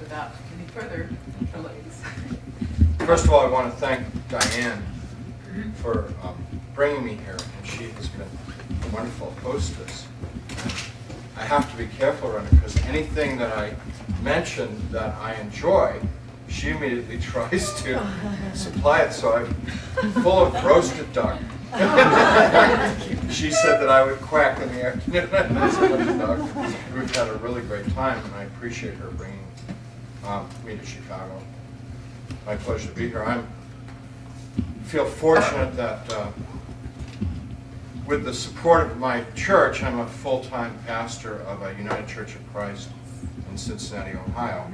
without any further delays. First of all, I want to thank Diane for bringing me here, and she has been a wonderful hostess. I have to be careful around her because anything that I mention that I enjoy, she immediately tries to supply it. So I'm full of roasted duck. She said that I would quack in the afternoon. We've had a really great time, and I appreciate her bringing me to Chicago. My pleasure to be here. I feel fortunate that with the support of my church, I'm a full-time pastor of a United Church of Christ in Cincinnati, Ohio,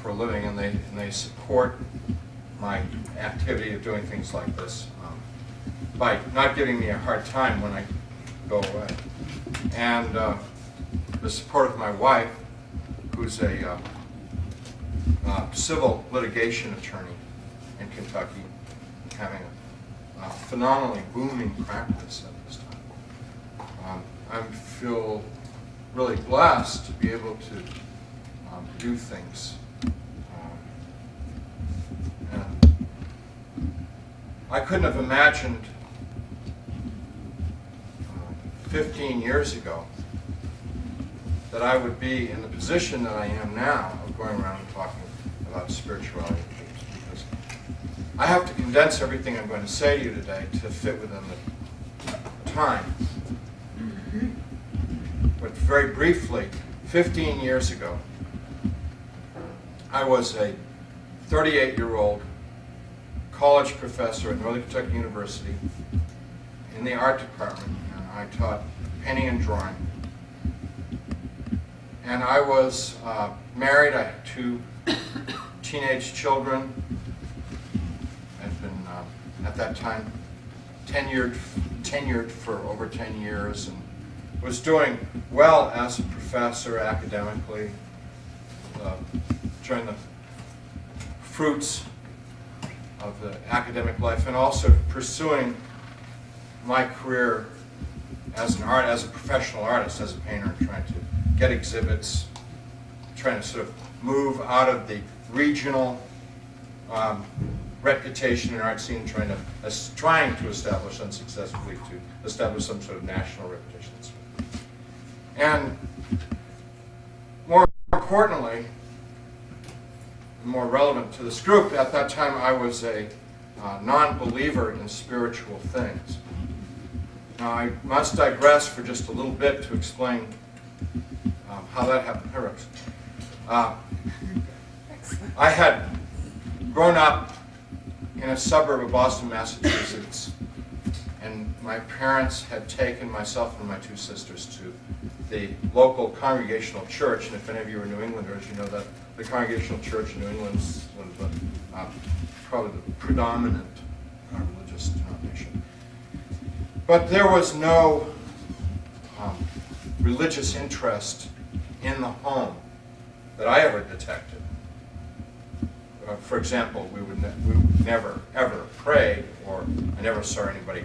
for a living, and they support my activity of doing things like this by not giving me a hard time when I go away. And the support of my wife, who's a civil litigation attorney in Kentucky, having a phenomenally booming practice at this time. I feel really blessed to be able to do things. And I couldn't have imagined 15 years ago that I would be in the position that I am now of going around and talking about spirituality, because I have to condense everything I'm going to say to you today to fit within the time. But very briefly, 15 years ago, I was a 38-year-old college professor at Northern Kentucky University in the art department, and I taught painting and drawing. And I was married. I had 2 teenage children. I'd been, at that time, tenured for over 10 years, and was doing well as a professor academically, enjoying the fruits of the academic life, and also pursuing my career as a professional artist, as a painter, trying to get exhibits, trying to sort of move out of the regional reputation in art scene, trying to establish unsuccessfully to establish some sort of national reputation. And more importantly, more relevant to this group, at that time I was a non-believer in spiritual things. Now I must digress for just a little bit to explain how that happened. I had grown up in a suburb of Boston, Massachusetts, and my parents had taken myself and my 2 sisters to the local Congregational church. And if any of you are New Englanders, you know that the Congregational church in New England is one of the, probably the predominant religious denomination. But there was no religious interest in the home that I ever detected. For example, we would never, ever pray, or I never saw anybody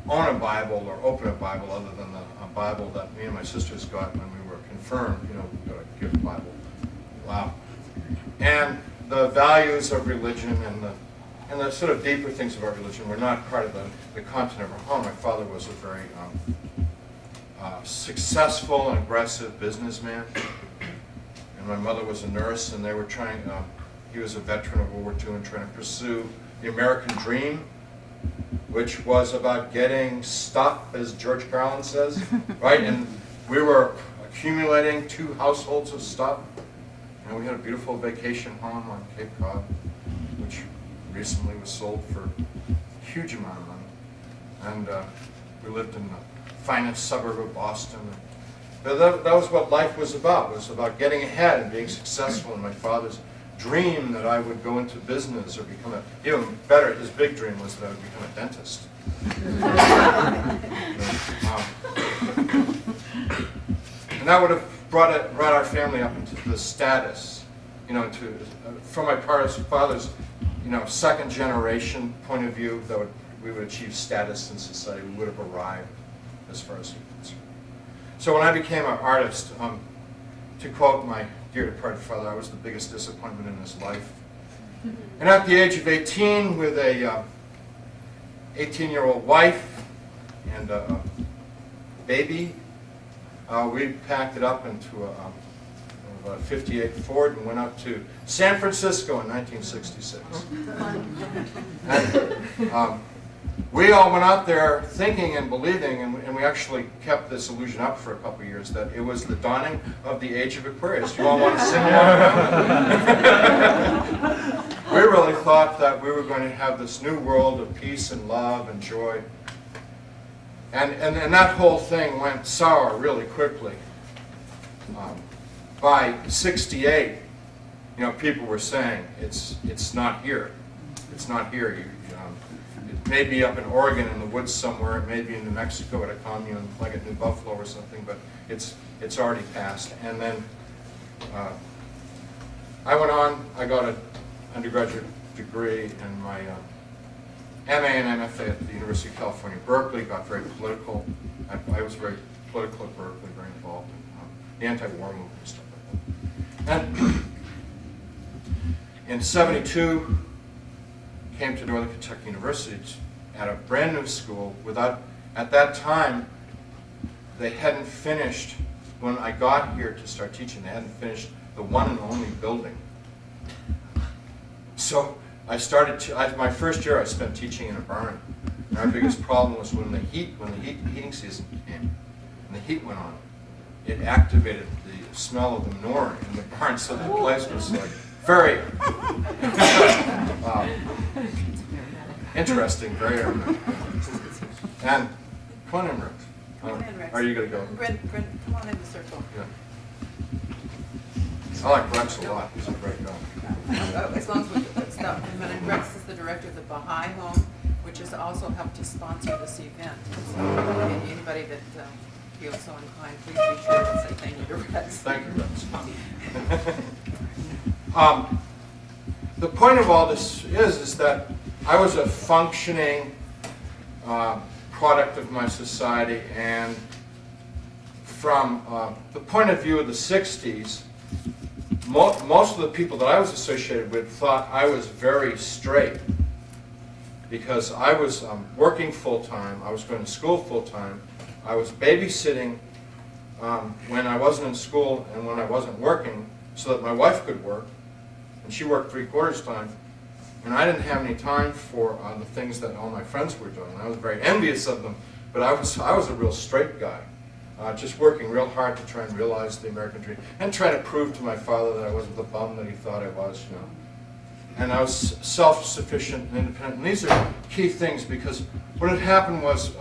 own a Bible or open a Bible other than a Bible that me and my sisters got when we were confirmed. You know, we got a gift Bible. Wow. And the values of religion and the sort of deeper things of our religion were not part of the content of our home. My father was a very successful and aggressive businessman, and my mother was a nurse, and they were trying, he was a veteran of World War II and trying to pursue the American dream, which was about getting stuff, as George Carlin says, right? And we were accumulating 2 households of stuff, and we had a beautiful vacation home on Cape Cod, which recently was sold for a huge amount of money. And we lived in the finest suburb of Boston. But that was what life was about. It was about getting ahead and being successful. And my father's dream that I would go into business or become even better, his big dream was that I would become a dentist. And that would have brought our family up into the status, you know, from my father's, you know, second generation point of view, that we would achieve status in society. We would have arrived as far as he was concerned. So when I became an artist, to quote my dear departed father, I was the biggest disappointment in his life. And at the age of 18, with a 18-year-old wife and a baby, we packed it up into a 58 Ford and went up to San Francisco in 1966. And, we all went out there thinking and believing, and we actually kept this illusion up for a couple of years, that it was the dawning of the age of Aquarius. You all want to sing along? We really thought that we were going to have this new world of peace and love and joy. And that whole thing went sour really quickly. By 68, people were saying, it's not here. It's not here. It may be up in Oregon in the woods somewhere. It may be in New Mexico at a commune like at New Buffalo or something, but it's already passed. And then I went on. I got an undergraduate degree and my MA and MFA at the University of California, Berkeley. Got very political. I was very political at Berkeley, very involved in the anti-war movement and stuff like that. And in '72, came to Northern Kentucky University at a brand new school without, at that time, they hadn't finished, when I got here to start teaching, they hadn't finished the one and only building. So I started, my first year I spent teaching in a barn. And our biggest problem was when the heating season came, and the heat went on, it activated the smell of the manure in the barn, so the place was like very interesting, very and come on in, Rex. Come on in, Rex. Are you going to go? Brent, come on in the circle. Yeah. I like Rex a lot. He's a great guy. As long as we stop for a minute. Rex is the director of the Baha'i Home, which has also helped to sponsor this event. So anybody that feels so inclined, please be sure to say thank you to Rex. Thank you, Rex. The point of all this is that I was a functioning product of my society, and from the point of view of the 60s, most of the people that I was associated with thought I was very straight, because I was working full-time, I was going to school full-time, I was babysitting when I wasn't in school and when I wasn't working so that my wife could work, and she worked 3/4 time. And I didn't have any time for the things that all my friends were doing. I was very envious of them, but I was a real straight guy, just working real hard to try and realize the American dream, and trying to prove to my father that I wasn't the bum that he thought I was, And I was self-sufficient and independent. And these are key things, because what had happened was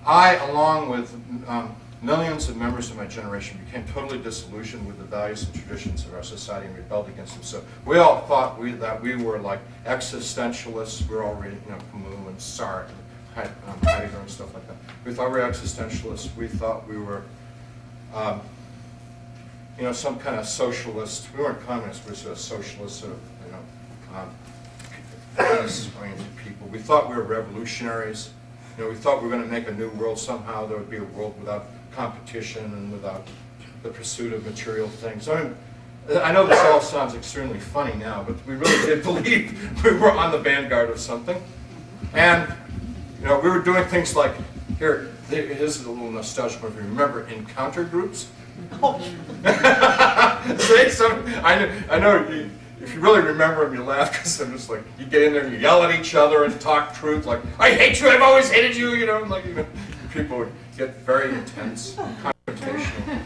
I, along with millions of members of my generation, became totally disillusioned with the values and traditions of our society and rebelled against them. So we all thought that we were like existentialists. We were all reading, Camus and Sartre and Heidegger and stuff like that. We thought we were existentialists. We thought we were, some kind of socialist. We weren't communists. We were sort of socialists, sort of, business-oriented people. We thought we were revolutionaries. We thought we were going to make a new world somehow. There would be a world without competition and without the pursuit of material things. I know this all sounds extremely funny now, but we really did believe we were on the vanguard of something. And, we were doing things like, here's a little nostalgia if you remember encounter groups. See, I know if you really remember them, you laugh, because I'm just like, you get in there and you yell at each other and talk truth, like, I hate you, I've always hated you, people would get very intense, confrontational.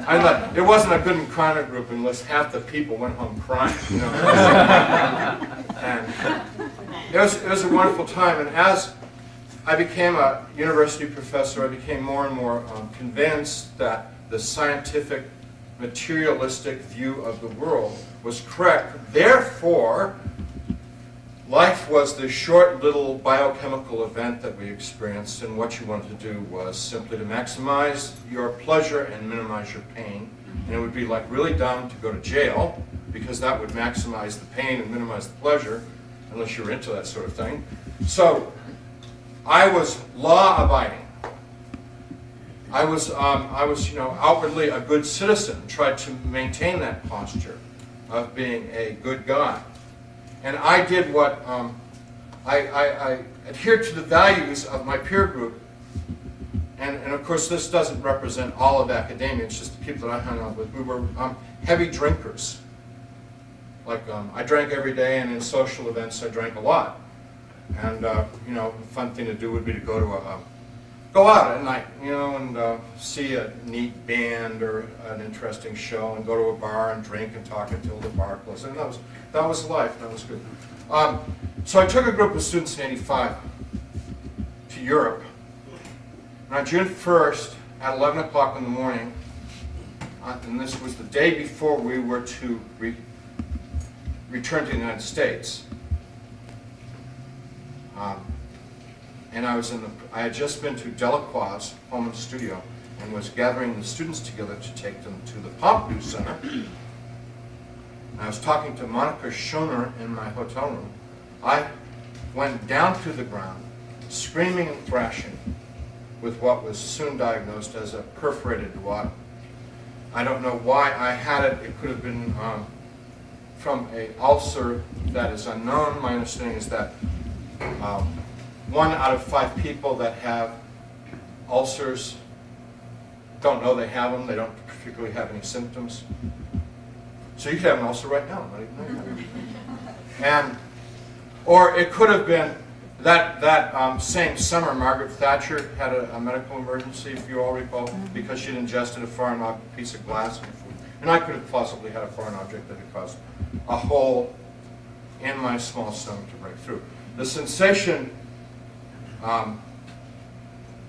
I thought it wasn't a good encounter group unless half the people went home crying, And it was a wonderful time, and as I became a university professor, I became more and more convinced that the scientific, materialistic view of the world was correct. Therefore, life was this short little biochemical event that we experienced, and what you wanted to do was simply to maximize your pleasure and minimize your pain. And it would be like really dumb to go to jail, because that would maximize the pain and minimize the pleasure, unless you're into that sort of thing. So I was law-abiding. I was, outwardly a good citizen, tried to maintain that posture of being a good guy. And I did what, I adhered to the values of my peer group. And of course, this doesn't represent all of academia, it's just the people that I hung out with. We were heavy drinkers. Like, I drank every day, and in social events, I drank a lot. And, the fun thing to do would be to go out at night, and see a neat band or an interesting show, and go to a bar and drink and talk until the bar closed. And that was life. That was good. So I took a group of students in '85 to Europe. And on June 1st, at 11 o'clock in the morning, and this was the day before we were to return to the United States. And I had just been to Delacroix's home and studio and was gathering the students together to take them to the Pompidou Center. And I was talking to Monica Schoner in my hotel room. I went down to the ground, screaming and thrashing, with what was soon diagnosed as a perforated duodenum. I don't know why I had it. It could have been from an ulcer that is unknown. My understanding is that 1 out of 5 people that have ulcers don't know they have them. They don't particularly have any symptoms. So you could have an ulcer right now, not even know you have it. Or it could have been that same summer, Margaret Thatcher had a medical emergency, if you all recall, because she'd ingested a foreign piece of glass in her food. And I could have possibly had a foreign object that had caused a hole in my small stomach to break through. The sensation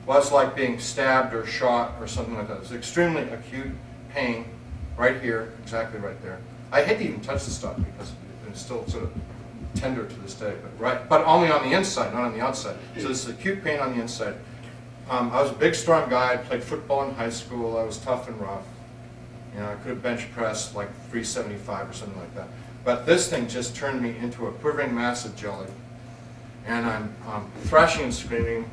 was like being stabbed or shot or something like that. It was extremely acute pain right here, exactly right there. I hate to even touch the stuff because it's still sort of tender to this day, but only on the inside, not on the outside. So this is acute pain on the inside. I was a big, strong guy. I played football in high school. I was tough and rough. I could have bench pressed like 375 or something like that. But this thing just turned me into a quivering mass of jelly. And I'm thrashing and screaming,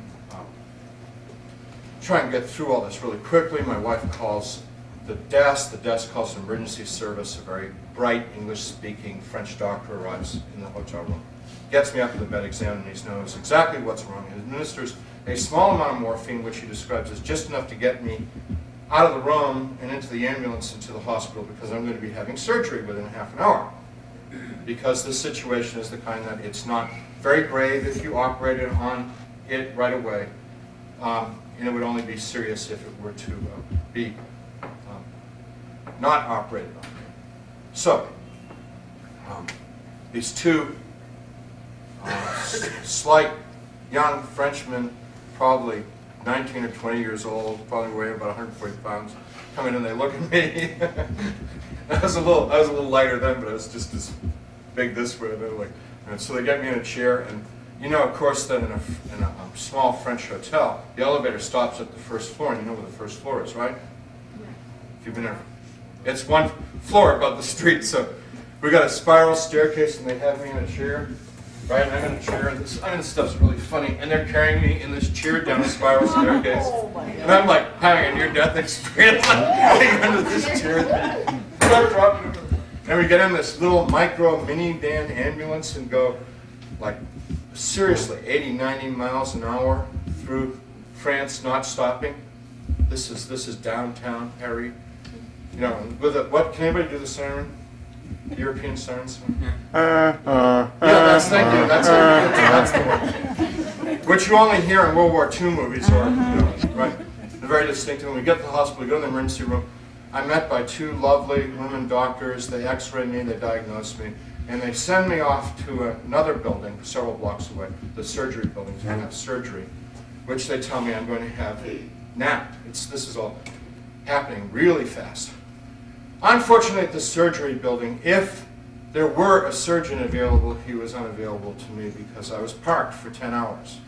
trying to get through all this really quickly. My wife calls the desk calls an emergency service. A very bright English-speaking French doctor arrives in the hotel room, gets me up to the bed, examines me, knows exactly what's wrong, and administers a small amount of morphine, which he describes as just enough to get me out of the room and into the ambulance and to the hospital, because I'm going to be having surgery within half an hour. Because this situation is the kind that it's not very grave if you operated on it right away, and it would only be serious if it were to be not operated on. So, these two slight young Frenchmen, probably 19 or 20 years old, probably weigh about 140 pounds, come in and they look at me. I was a little lighter then, but I was just as big this way. They're like, and so they get me in a chair, and of course, that in a small French hotel, the elevator stops at the first floor, and you know where the first floor is, right? If you've been there. It's one floor above the street, so we got a spiral staircase, and they have me in a chair, right? And I'm in a chair, and this stuff's really funny, and they're carrying me in this chair down a spiral staircase, and I'm like having a near-death experience, hanging under this chair. And we get in this little micro minivan ambulance and go, like, seriously, 80, 90 miles an hour through France, not stopping. This is downtown Paris. What can anybody do the siren? The European siren song? Yeah, thank you. That's the one. Which you only hear in World War II movies, or right? They're very distinctive. When we get to the hospital, we go to the emergency room. I'm met by 2 lovely women doctors. They X-ray me, they diagnose me, and they send me off to another building several blocks away, the surgery building, to have surgery, which they tell me I'm going to have napped. This is all happening really fast. Unfortunately, at the surgery building, if there were a surgeon available, he was unavailable to me because I was parked for 10 hours.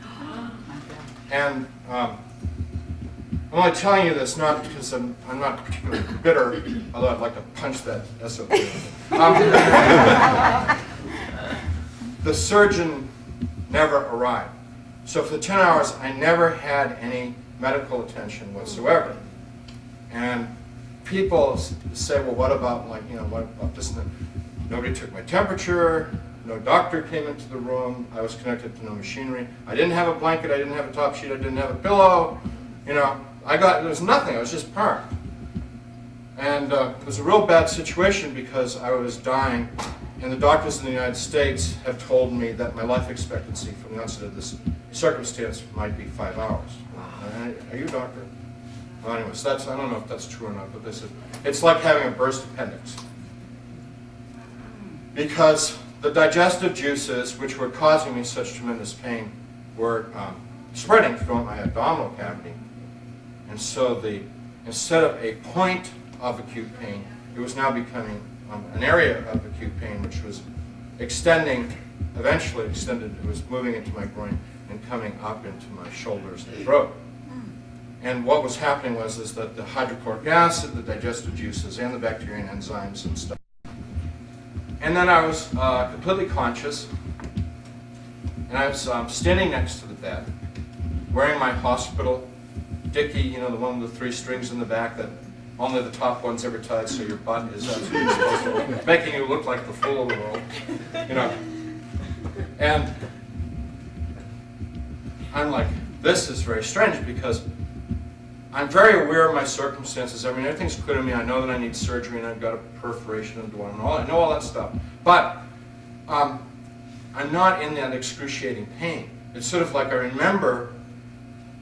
And I'm only telling you this not because I'm not particularly bitter, although I'd like to punch that SOB. The surgeon never arrived. So for the 10 hours, I never had any medical attention whatsoever. And people say, well, what about, like, what about this and that? Nobody took my temperature, no doctor came into the room, I was connected to no machinery. I didn't have a blanket, I didn't have a top sheet, I didn't have a pillow, there was nothing, I was just parked. And it was a real bad situation because I was dying, and the doctors in the United States have told me that my life expectancy from the onset of this circumstance might be 5 hours. Are you a doctor? Well, anyways, I don't know if that's true or not, but this is, it's like having a burst appendix. Because the digestive juices, which were causing me such tremendous pain, were spreading throughout my abdominal cavity. And so instead of a point of acute pain, it was now becoming an area of acute pain, which was eventually extended, it was moving into my groin and coming up into my shoulders and throat. And what was happening is that the hydrochloric acid, the digestive juices, and the bacteria and enzymes and stuff. And then I was completely conscious, and I was standing next to the bed, wearing my hospital dickie, the one with the 3 strings in the back that only the top one's ever tied, so your butt is absolutely supposed to, making you look like the fool of the world, And I'm like, this is very strange because I'm very aware of my circumstances. I mean, everything's clear to me. I know that I need surgery and I've got a perforation and all. I know all that stuff. But I'm not in that excruciating pain. It's sort of like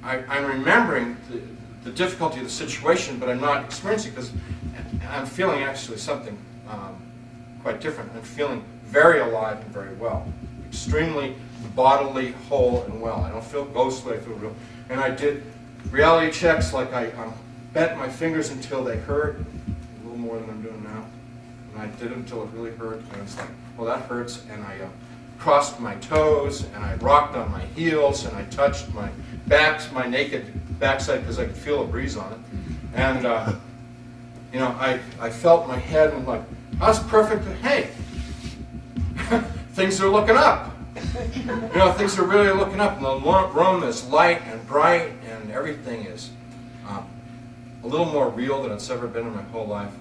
I'm remembering the difficulty of the situation, but I'm not experiencing it because I'm feeling actually something quite different. I'm feeling very alive and very well. Extremely bodily, whole, and well. I don't feel ghostly, I feel real. And I did reality checks, like I bent my fingers until they hurt, a little more than I'm doing now. And I did it until it really hurt, and it's like, well, that hurts. And I crossed my toes, and I rocked on my heels, and I touched my naked backside because I could feel a breeze on it. And, I felt my head and like, I was perfect. Hey, things are looking up. Things are really looking up. And the room is light and bright, and everything is a little more real than it's ever been in my whole life.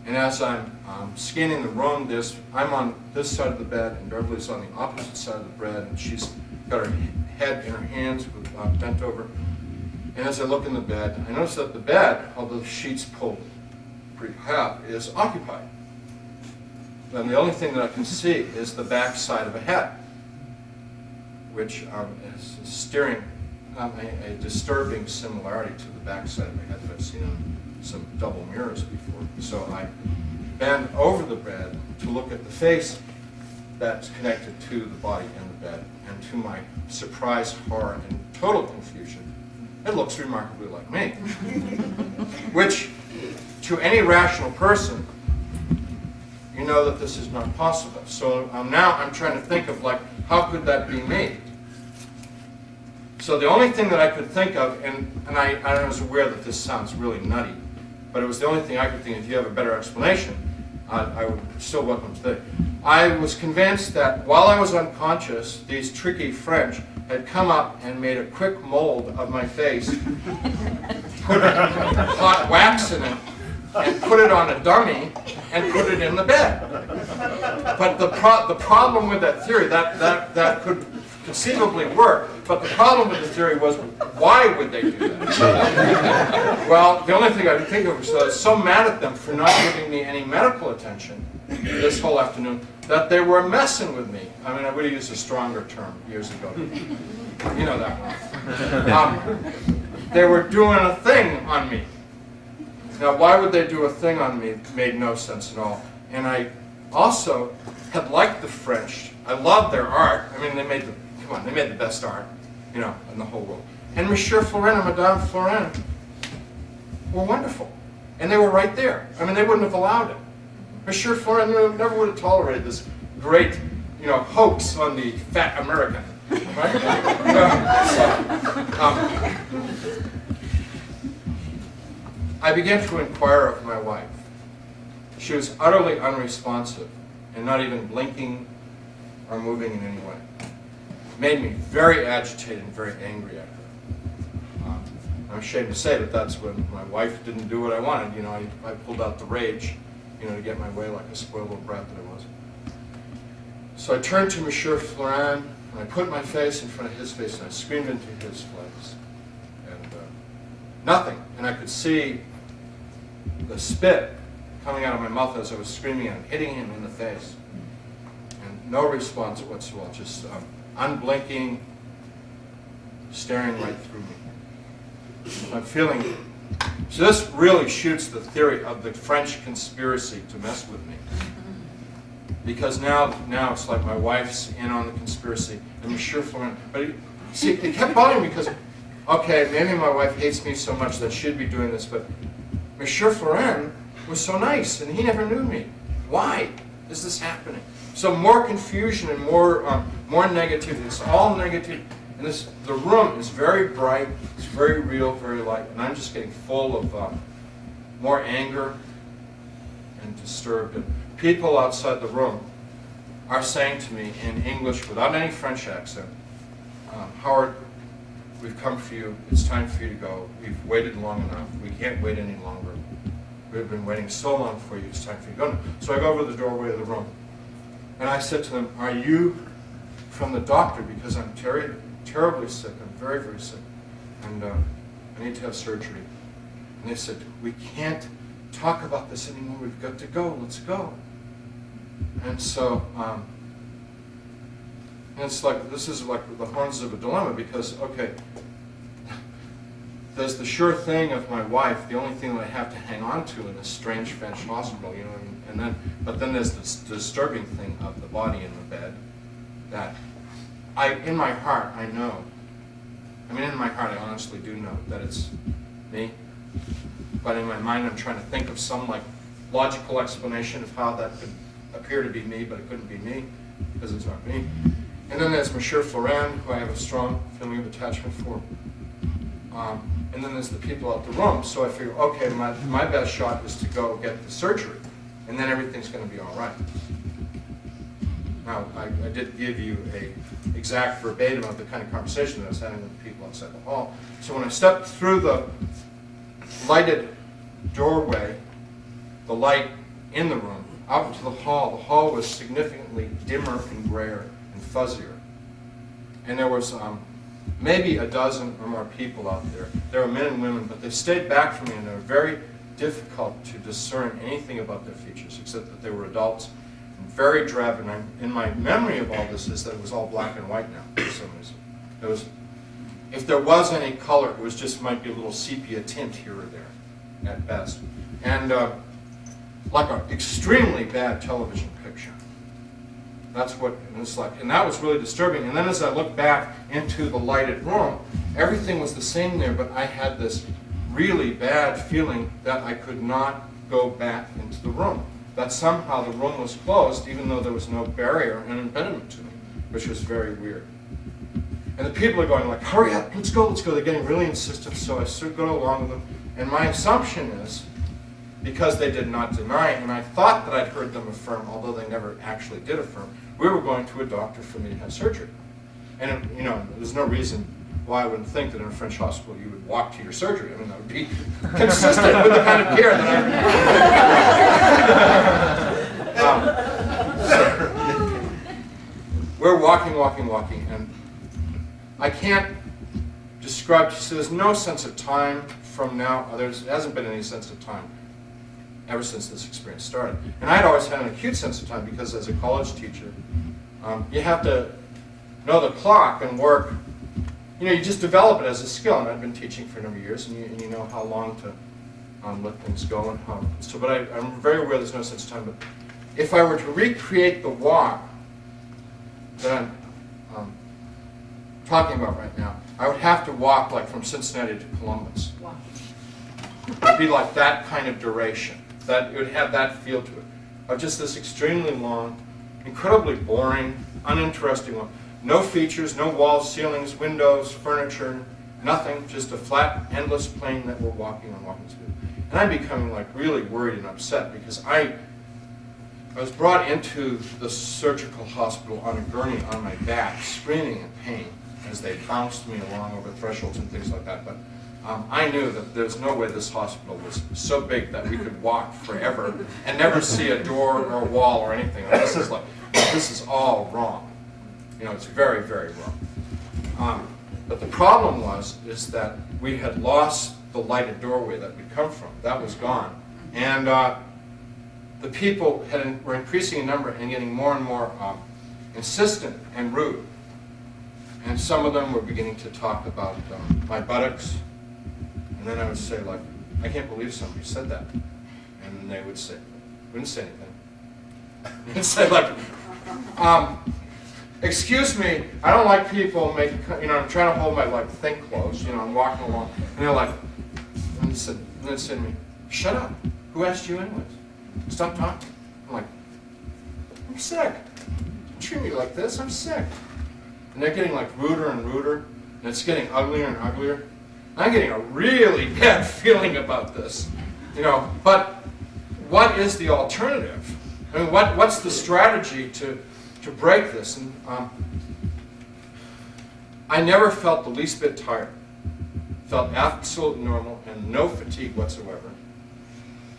And as I'm scanning the room, I'm on this side of the bed, and Beverly's on the opposite side of the bed, and she's got her head in her hands, bent over. And as I look in the bed, I notice that the bed, although the sheets pulled pretty high up, is occupied. And the only thing that I can see is the back side of a head, which is steering a disturbing similarity to the back side of my head that I've seen on some double mirrors before. So I bend over the bed to look at the face that's connected to the body in the bed, and to my surprise, horror, and total confusion, it looks remarkably like me. Which, to any rational person, you know that this is not possible. So now I'm trying to think of, like, how could that be me? So the only thing that I could think of, and I was aware that this sounds really nutty, but it was the only thing I could think of. If you have a better explanation, I would still welcome to it. I was convinced that while I was unconscious, these tricky French had come up and made a quick mold of my face, put hot wax in it, and put it on a dummy, and put it in the bed. But the problem with that theory, that could conceivably work, but the problem with the theory was, why would they do that? Well, the only thing I could think of was that I was so mad at them for not giving me any medical attention this whole afternoon that they were messing with me. I mean, I would have used a stronger term years ago. You know that one. They were doing a thing on me. Now, why would they do a thing on me? It made no sense at all. And I also had liked the French. I loved their art. I mean, they made the best art, in the whole world. And Monsieur Florin and Madame Florin were wonderful. And they were right there. I mean, they wouldn't have allowed it. Monsieur Florin never would have tolerated this great, hoax on the fat American. Right? I began to inquire of my wife. She was utterly unresponsive and not even blinking or moving in any way. It made me very agitated and very angry at her. I'm ashamed to say that that's when my wife didn't do what I wanted. You know, I pulled out the rage, you know, to get my way like a spoiled little brat that I was. So I turned to Monsieur Florent, and I put my face in front of his face, and I screamed into his face. And nothing. And I could see the spit coming out of my mouth as I was screaming and hitting him in the face. And no response whatsoever, just unblinking, staring right through me. I'm feeling, so this really shoots the theory of the French conspiracy to mess with me. Because now it's like my wife's in on the conspiracy, and Monsieur Florent, but see, it kept bothering me because, okay, maybe my wife hates me so much that she'd be doing this, but Monsieur Florent was so nice, and he never knew me. Why is this happening? So more confusion and more negativity. It's all negative. And the room is very bright, it's very real, very light, and I'm just getting full of more anger and disturbed. And people outside the room are saying to me in English, without any French accent, Howard, we've come for you. It's time for you to go. We've waited long enough. We can't wait any longer. We've been waiting so long for you. It's time for you to go. So I go over to the doorway of the room, and I said to them, are you from the doctor? Because I'm terribly sick. I'm very, very sick. And I need to have surgery. And they said, we can't talk about this anymore. We've got to go. Let's go. And so, and it's like, this is like the horns of a dilemma because, okay, there's the sure thing of my wife, the only thing that I have to hang on to in this strange French hospital, you know, but then there's this disturbing thing of the body in the bed that in my heart, I know. I mean, in my heart, I honestly do know that it's me. But in my mind, I'm trying to think of some like logical explanation of how that could appear to be me, but it couldn't be me because it's not me. And then there's Monsieur Florent, who I have a strong feeling of attachment for. And then there's the people out the room. So I figure, okay, my best shot is to go get the surgery, and then everything's going to be all right. Now, I did give you a exact verbatim of the kind of conversation that I was having with the people outside the hall. So when I stepped through the lighted doorway, the light in the room, out into the hall was significantly dimmer and grayer and fuzzier. And there was maybe a dozen or more people out there. There were men and women, but they stayed back from me, and they were very difficult to discern anything about their features, except that they were adults and very drab. And in my memory of all this is that it was all black and white now, for some reason. It was, if there was any color, it was just might be a little sepia tint here or there, at best. And like an extremely bad television picture. That's what it was like. And that was really disturbing. And then as I looked back into the lighted room, everything was the same there, but I had this really bad feeling that I could not go back into the room. That somehow the room was closed, even though there was no barrier and impediment to me, which was very weird. And the people are going like, hurry up, let's go, let's go. They're getting really insistent, so I sort of go along with them. And my assumption is, because they did not deny, and I thought that I'd heard them affirm, although they never actually did affirm, we were going to a doctor for me to have surgery. And, you know, there's no reason why I wouldn't think that in a French hospital you would walk to your surgery. I mean, that would be consistent with the kind of care that I we're walking, and I can't describe, so there's no sense of time from now, there hasn't been any sense of time ever since this experience started. And I'd always had an acute sense of time because as a college teacher, you have to know the clock and work. You know, you just develop it as a skill. And I've been teaching for a number of years, and you know how long to let things go and how. So, but I'm very aware there's no sense of time. But if I were to recreate the walk that I'm talking about right now, I would have to walk like from Cincinnati to Columbus. Wow. It'd be like that kind of duration. That it would have that feel to it. Of just this extremely long, incredibly boring, uninteresting one. No features, no walls, ceilings, windows, furniture, nothing. Just a flat, endless plain that we're walking on walking speed. And I'm becoming like really worried and upset because I was brought into the surgical hospital on a gurney on my back, screaming in pain as they bounced me along over thresholds and things like that. But I knew that there's no way this hospital was so big that we could walk forever and never see a door or a wall or anything. This is all wrong. You know, it's very, very wrong. But the problem is that we had lost the lighted doorway that we'd come from. That was gone. And the people were increasing in number and getting more and more insistent and rude. And some of them were beginning to talk about my buttocks. And then I would say, like, I can't believe somebody said that. And then they would say, wouldn't say anything. And say, like, excuse me, I don't like people making, you know, I'm trying to hold my, like, thing closed, you know, I'm walking along. And they're like, and they said to me, shut up. Who asked you anyways? Stop talking. I'm like, I'm sick. Don't treat me like this, I'm sick. And they're getting, like, ruder and ruder, and it's getting uglier and uglier. I'm getting a really bad feeling about this, you know. But what is the alternative? I mean, what's the strategy to break this? And I never felt the least bit tired. Felt absolutely normal and no fatigue whatsoever.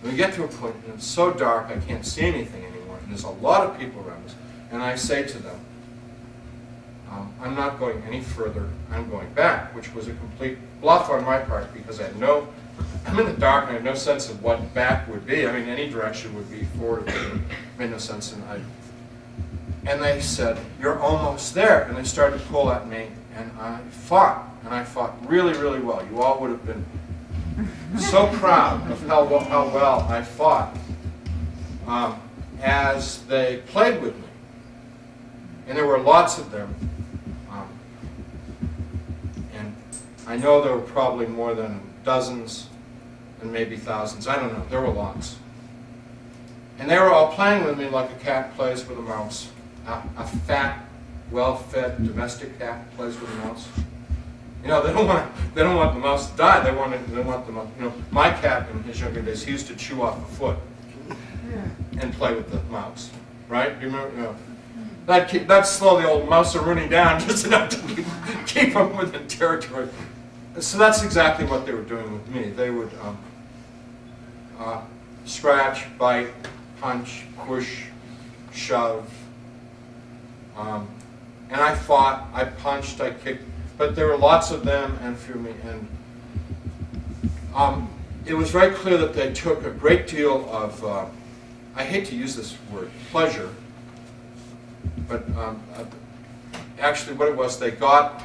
And we get to a point, and it's so dark I can't see anything anymore, and there's a lot of people around us. And I say to them, I'm not going any further, I'm going back, which was a complete bluff on my part because I'm in the dark and I have no sense of what back would be. I mean, any direction would be forward. It made no sense. And they said, you're almost there. And they started to pull at me, and I fought really, really well. You all would have been so proud of how well I fought as they played with me. And there were lots of them. And I know there were probably more than dozens and maybe thousands. I don't know. There were lots. And they were all playing with me like a cat plays with a mouse. A fat, well-fed domestic cat plays with a mouse. You know, they don't want the mouse to die. They want the mouse. You know, my cat in his younger days, he used to chew off a foot and play with the mouse. Right? Do you remember? You know, that'd slow the old mouse-a-rooney down just enough to keep him within territory. So that's exactly what they were doing with me. They would scratch, bite, punch, push, shove. And I fought, I punched, I kicked, but there were lots of them and for me. And it was very clear that they took a great deal of, I hate to use this word, pleasure, but actually what it was, they got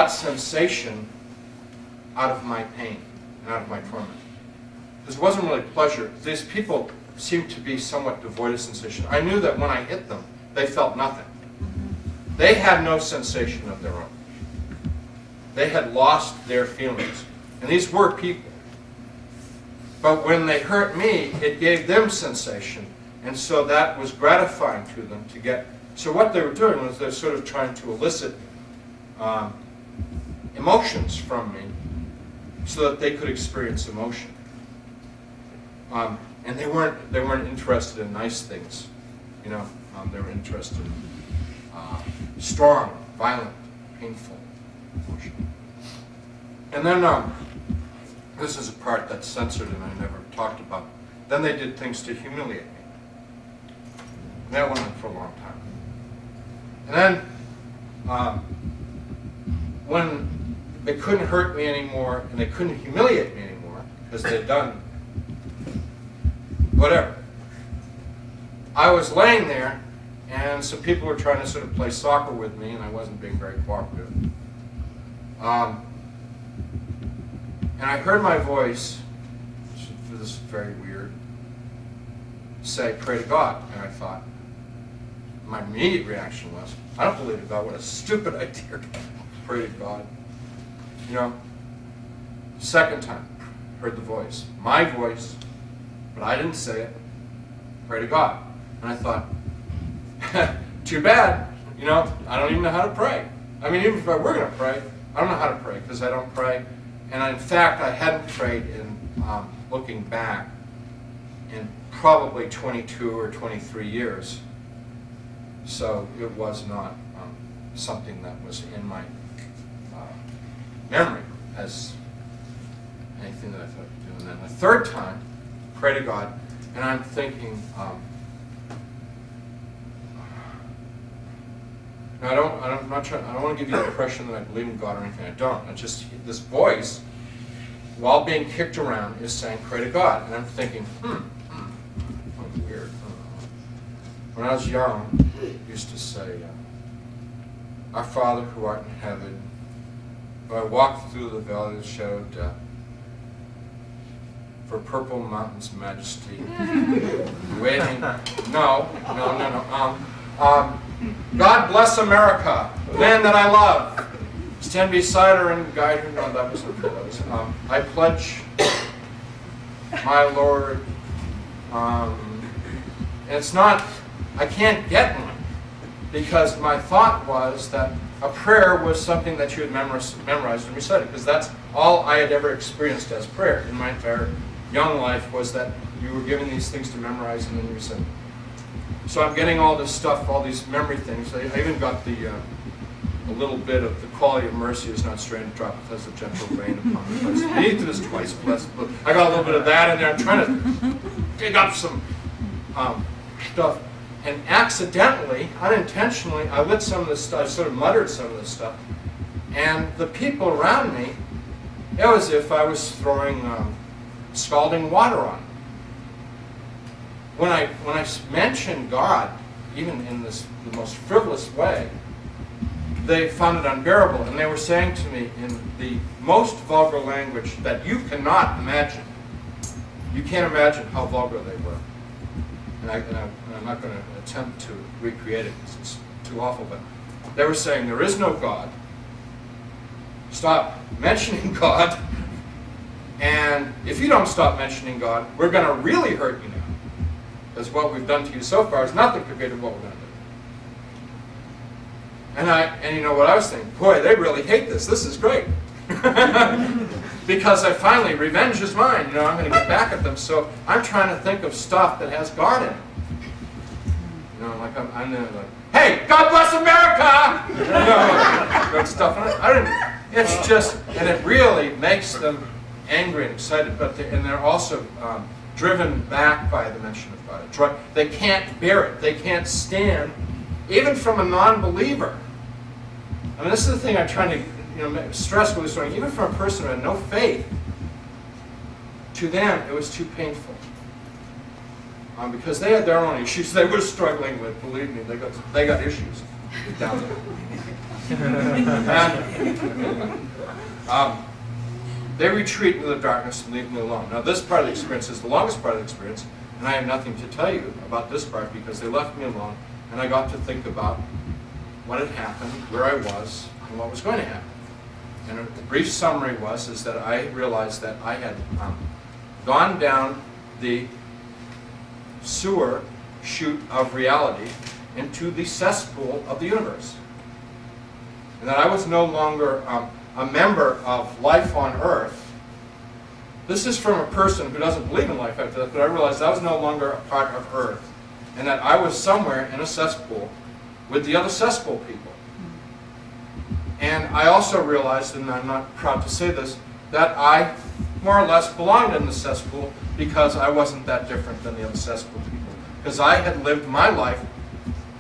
sensation out of my pain and out of my torment. Because it wasn't really pleasure. These people seemed to be somewhat devoid of sensation. I knew that when I hit them, they felt nothing. They had no sensation of their own. They had lost their feelings. And these were people. But when they hurt me, it gave them sensation. And so that was gratifying to them to get. So what they were doing was they're sort of trying to elicit emotions from me so that they could experience emotion. And they weren't interested in nice things, you know. They were interested in strong, violent, painful emotion. And then this is a part that's censored and I never talked about. Then they did things to humiliate me. And that went on for a long time. And then when they couldn't hurt me anymore and they couldn't humiliate me anymore because they'd done whatever, I was laying there and some people were trying to sort of play soccer with me and I wasn't being very cooperative. And I heard my voice, this is very weird, say, pray to God. And I thought, my immediate reaction was, I don't believe in God. What a stupid idea. Pray to God. You know, second time, heard the voice. My voice, but I didn't say it. Pray to God. And I thought, too bad. You know, I don't even know how to pray. I mean, even if I were going to pray, I don't know how to pray because I don't pray. And in fact, I hadn't prayed in, looking back, in probably 22 or 23 years. So it was not something that was in my memory as anything that I thought I could do. And then the third time, pray to God, and I'm thinking, now I don't want to give you the impression that I believe in God or anything. I don't. I just, this voice, while being kicked around, is saying, pray to God. And I'm thinking, weird. When I was young, I used to say, Our Father who art in heaven, though I walk through the valley of the shadow of death, for purple mountains majesty, waiting. No. God bless America, the land that I love. Stand beside her and guide her. No, that wasn't true. That was, I pledge, my Lord. And it's not, I can't get one, because my thought was that a prayer was something that you had memorized and recited, because that's all I had ever experienced as prayer in my entire young life, was that you were given these things to memorize and then you recite. So I'm getting all this stuff, all these memory things. I even got a little bit of the quality of mercy is not strained to drop because of gentle rain upon the place. Beneath it is twice blessed. I got a little bit of that in there. I'm trying to dig up some stuff. And accidentally, unintentionally, I lit some of this stuff, I sort of muttered some of this stuff. And the people around me, it was as if I was throwing scalding water on them. When I mentioned God, even in the most frivolous way, they found it unbearable, and they were saying to me in the most vulgar language that you cannot imagine. You can't imagine how vulgar they were. And I'm not going to attempt to recreate it because it's too awful, but they were saying there is no God. Stop mentioning God, and if you don't stop mentioning God, we're going to really hurt you now. Because what we've done to you so far is nothing compared to what we're going to do. And you know what I was thinking? Boy, they really hate this. This is great. Because I finally, revenge is mine. You know, I'm going to get back at them. So I'm trying to think of stuff that has God in it. You know, like I'm like, hey, God bless America! You know, good stuff. It's just, and it really makes them angry and excited. And they're also driven back by the mention of God. They can't bear it. They can't stand, even from a non-believer. I mean, this is the thing I'm trying to stress with this story. Even from a person who had no faith, to them it was too painful. Because they had their own issues they were struggling with. Believe me, they got issues down there. And, they retreat into the darkness and leave me alone. Now, this part of the experience is the longest part of the experience, and I have nothing to tell you about this part because they left me alone, and I got to think about what had happened, where I was, and what was going to happen. And a brief summary is that I realized that I had gone down the sewer chute of reality into the cesspool of the universe. And that I was no longer a member of life on earth. This is from a person who doesn't believe in life after death, but I realized I was no longer a part of earth, and that I was somewhere in a cesspool with the other cesspool people. And I also realized, and I'm not proud to say this, that I more or less belonged in the cesspool because I wasn't that different than the other cesspool people. Because I had lived my life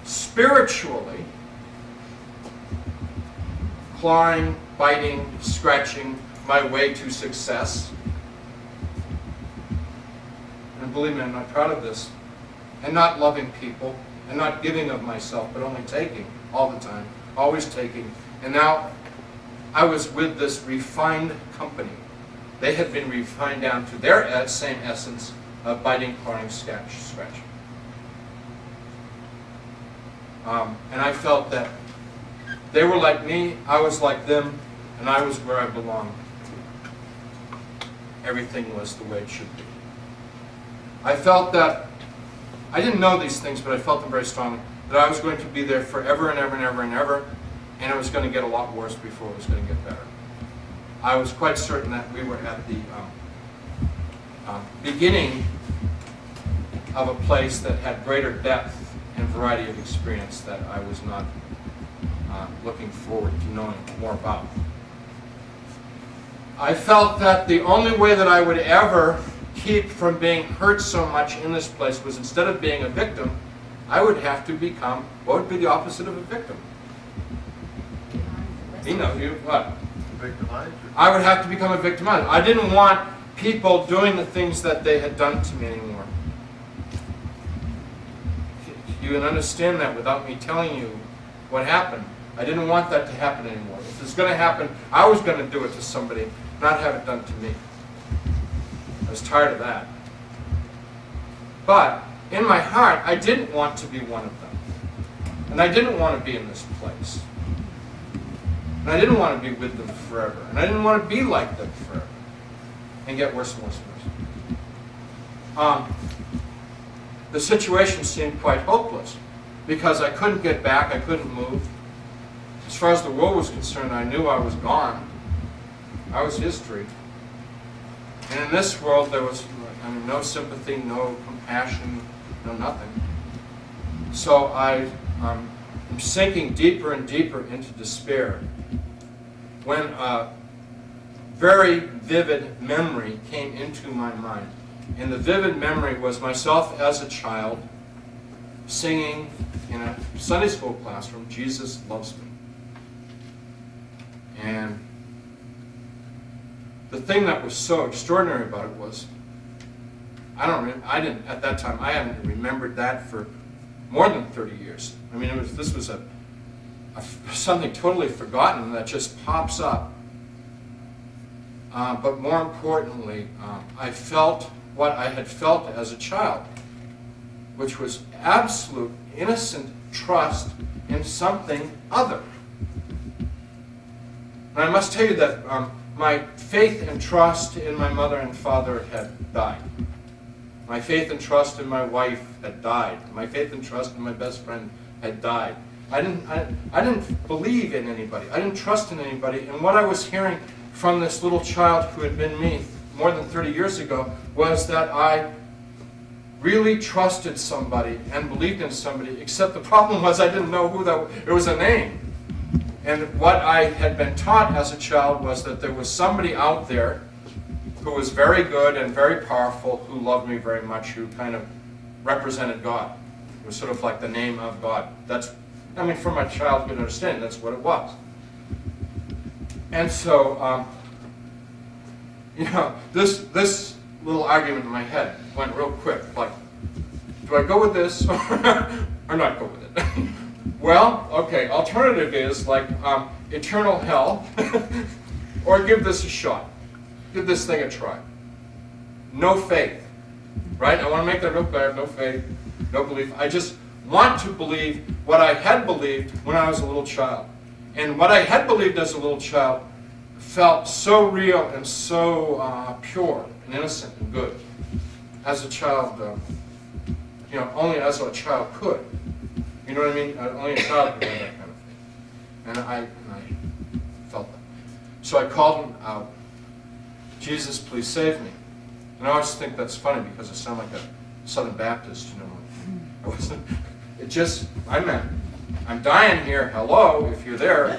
spiritually, clawing, biting, scratching my way to success. And believe me, I'm not proud of this. And not loving people, and not giving of myself, but only taking all the time, always taking. And now I was with this refined company. They had been refined down to their same essence of biting, clawing, scratching. And I felt that they were like me, I was like them, and I was where I belonged. Everything was the way it should be. I felt that, I didn't know these things, but I felt them very strongly, that I was going to be there forever and ever and ever and ever, and it was going to get a lot worse before it was going to get better. I was quite certain that we were at the beginning of a place that had greater depth and variety of experience that I was not looking forward to knowing more about. I felt that the only way that I would ever keep from being hurt so much in this place was, instead of being a victim, I would have to become, what would be the opposite of a victim? You know, what? Victimizer. I would have to become a victimizer. I didn't want people doing the things that they had done to me anymore. You can understand that without me telling you what happened. I didn't want that to happen anymore. If it's going to happen, I was going to do it to somebody, not have it done to me. I was tired of that. But in my heart, I didn't want to be one of them. And I didn't want to be in this place. And I didn't want to be with them forever. And I didn't want to be like them forever. And get worse and worse and worse. The situation seemed quite hopeless, because I couldn't get back, I couldn't move. As far as the world was concerned, I knew I was gone. I was history. And in this world, there was no sympathy, no compassion, no nothing. So I'm sinking deeper and deeper into despair, when a very vivid memory came into my mind. And the vivid memory was myself as a child singing in a Sunday school classroom, "Jesus Loves Me." And the thing that was so extraordinary about it was, I didn't at that time, I hadn't remembered that for more than 30 years. I mean, this was something totally forgotten that just pops up. But more importantly, I felt what I had felt as a child, which was absolute innocent trust in something other. And I must tell you that my faith and trust in my mother and father had died. My faith and trust in my wife had died. My faith and trust in my best friend had died. I didn't believe in anybody. I didn't trust in anybody. And what I was hearing from this little child who had been me more than 30 years ago was that I really trusted somebody and believed in somebody, except the problem was I didn't know who that was. It was a name. And what I had been taught as a child was that there was somebody out there who was very good and very powerful, who loved me very much, who kind of represented God. It was sort of like the name of God. From my childhood understanding, that's what it was. And so, this little argument in my head went real quick, like, do I go with this or not go with it? Well, okay, alternative is like eternal hell, or give this a shot. Give this thing a try. No faith, right? I want to make that real clear. No faith, no belief. I just want to believe what I had believed when I was a little child. And what I had believed as a little child felt so real and so pure and innocent and good. As a child, only as a child could. You know what I mean? Only a child could have that kind of thing. And I felt that. So I called him out, "Jesus, please save me." And I always think that's funny because I sound like a Southern Baptist, I wasn't. I meant, I'm dying here, hello, if you're there,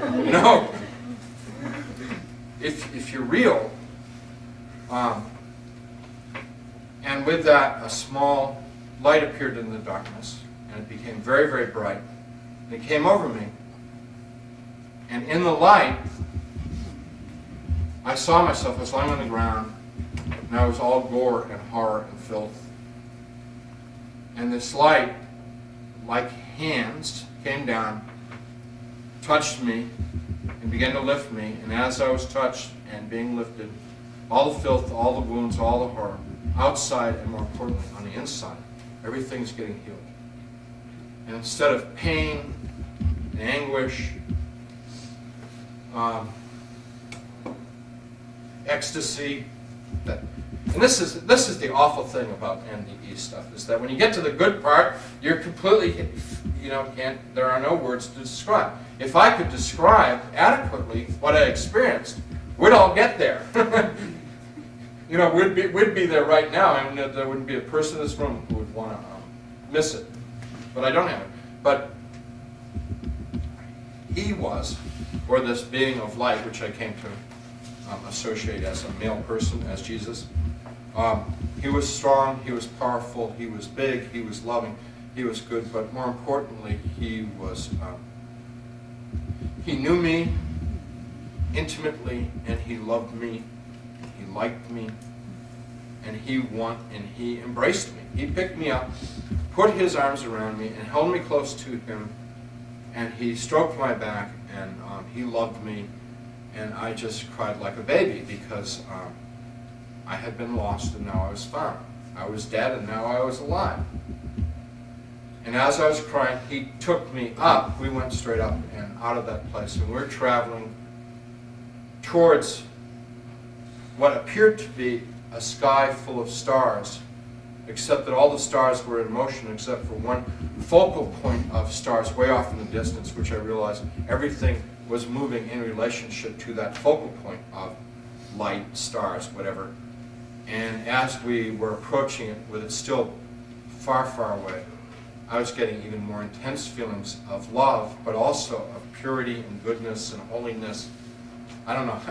If you're real. And with that, a small light appeared in the darkness, and it became very, very bright. And it came over me. And in the light, I saw myself. I was lying on the ground, and I was all gore and horror and filth. And this light, like hands, came down, touched me, and began to lift me. And as I was touched and being lifted, all the filth, all the wounds, all the horror, outside and more importantly, on the inside, everything's getting healed. And instead of pain and anguish, ecstasy, and this is the awful thing about NDE stuff, is that when you get to the good part, you're completely, there are no words to describe. If I could describe adequately what I experienced, we'd all get there. We'd be there right now, and there wouldn't be a person in this room who would want to miss it. But I don't have it. But he was, or this being of light, which I came to associate as a male person as Jesus. He was strong, he was powerful, he was big, he was loving, he was good, but more importantly, he knew me intimately, and he loved me, he liked me, and he embraced me. He picked me up, put his arms around me, and held me close to him, and he stroked my back, and he loved me, and I just cried like a baby because I had been lost and now I was found. I was dead and now I was alive. And as I was crying, he took me up. We went straight up and out of that place, and we're traveling towards what appeared to be a sky full of stars, except that all the stars were in motion except for one focal point of stars way off in the distance, which I realized everything was moving in relationship to that focal point of light, stars, whatever. And as we were approaching it, with it still far, far away, I was getting even more intense feelings of love, but also of purity and goodness and holiness. I don't know.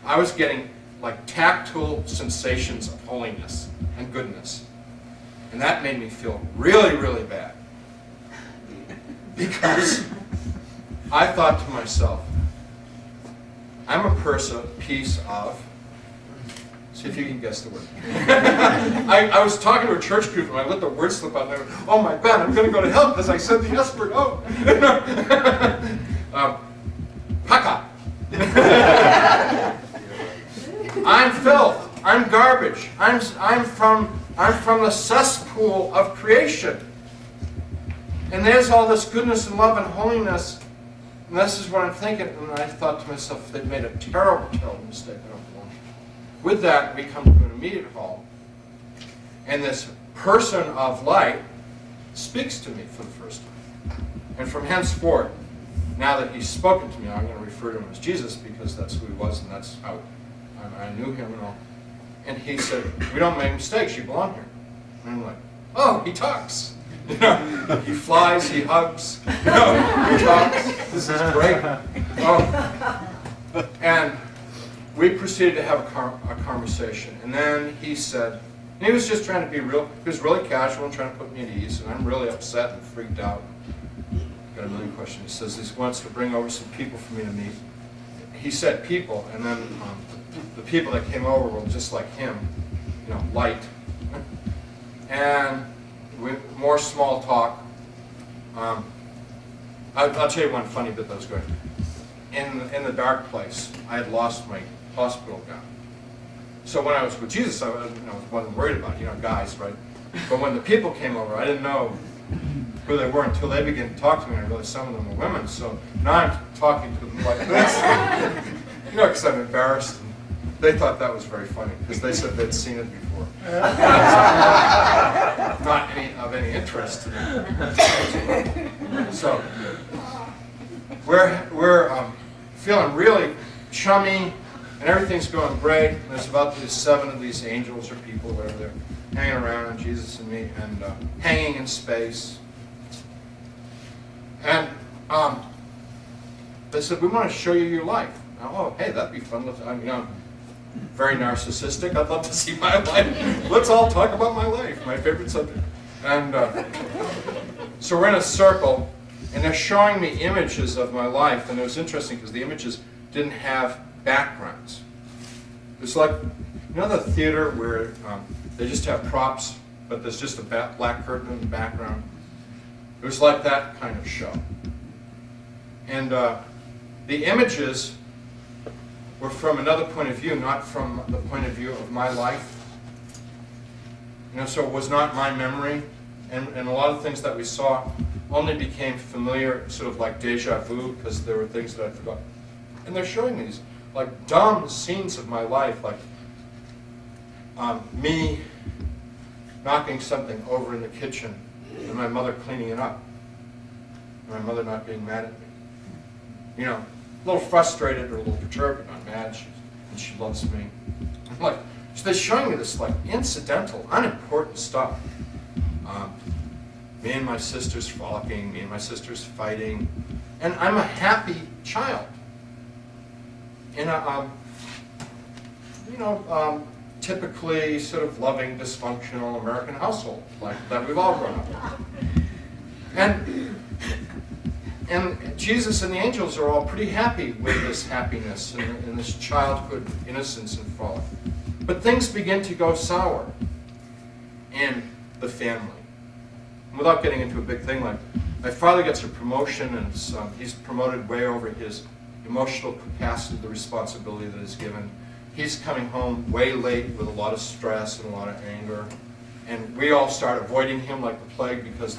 I was getting like tactile sensations of holiness and goodness. And that made me feel really, really bad. Because I thought to myself, I'm a piece of, see if you can guess the word. I was talking to a church group and I let the word slip out and I went, oh my God, I'm going to go to hell because I said the S word. Oh. Paka. I'm filth. I'm garbage. I'm from the cesspool of creation. And there's all this goodness and love and holiness. And this is what I'm thinking. And I thought to myself, they've made a terrible, terrible mistake. I don't belong. With that, we come to an immediate halt. And this person of light speaks to me for the first time. And from henceforth, now that he's spoken to me, I'm going to refer to him as Jesus because that's who he was and that's how I knew him and all. And he said, we don't make mistakes, you belong here. And I'm like, oh, he talks. You know, he flies, he hugs, you know, he talks. This is great. Oh. And we proceeded to have a conversation. And then he said, and he was just trying to be real, he was really casual and trying to put me at ease. And I'm really upset and freaked out. Got a million questions. He says he wants to bring over some people for me to meet. He said people, and then the people that came over were just like him, you know, light. And with more small talk. I'll tell you one funny bit that was going. In the dark place, I had lost my hospital gown. So when I was with Jesus, I wasn't worried about, guys, right? But when the people came over, I didn't know who they were until they began to talk to me. I realized some of them were women. So now I'm talking to them like this, because I'm embarrassed. And they thought that was very funny because they said they'd seen it before. Not of any interest to them. So we're feeling really chummy, and everything's going great. And there's about these 7 of these angels or people, whatever, they're hanging around, and Jesus and me, and hanging in space. And they said, we want to show you your life. Oh, hey, that'd be fun. I'm very narcissistic. I'd love to see my life. Let's all talk about my life, my favorite subject. And so we're in a circle, and they're showing me images of my life. And it was interesting because the images didn't have backgrounds. It's like, the theater where they just have props, but there's just a black curtain in the background. It was like that kind of show. And the images were from another point of view, not from the point of view of my life. So it was not my memory. And a lot of things that we saw only became familiar, sort of like deja vu, because there were things that I forgot. And they're showing me these like dumb scenes of my life, like me knocking something over in the kitchen and my mother cleaning it up. And my mother not being mad at me. A little frustrated or a little perturbed, but not mad, and she loves me. I'm like, so they're showing me this like incidental, unimportant stuff. Me and my sisters frolicking, me and my sisters fighting, and I'm a happy child. And typically sort of loving, dysfunctional American household, like that we've all grown up in. And Jesus and the angels are all pretty happy with this happiness and this childhood innocence and frolic. But things begin to go sour in the family. And without getting into a big thing, like my father gets a promotion and he's promoted way over his emotional capacity, the responsibility that is given. He's coming home way late with a lot of stress and a lot of anger. And we all start avoiding him like the plague because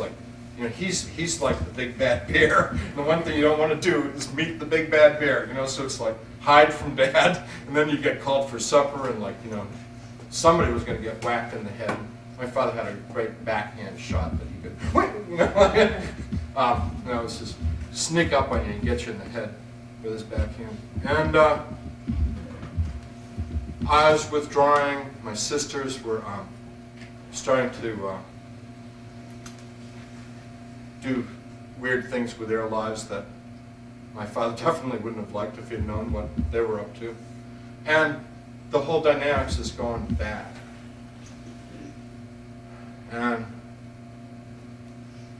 he's like the big bad bear. And the one thing you don't want to do is meet the big bad bear, so it's like hide from dad, and then you get called for supper, and somebody was going to get whacked in the head. My father had a great backhand shot that he could, it was just sneak up on you and get you in the head with his backhand. And I was withdrawing. My sisters were starting to do weird things with their lives that my father definitely wouldn't have liked if he'd known what they were up to. And the whole dynamics is going bad. And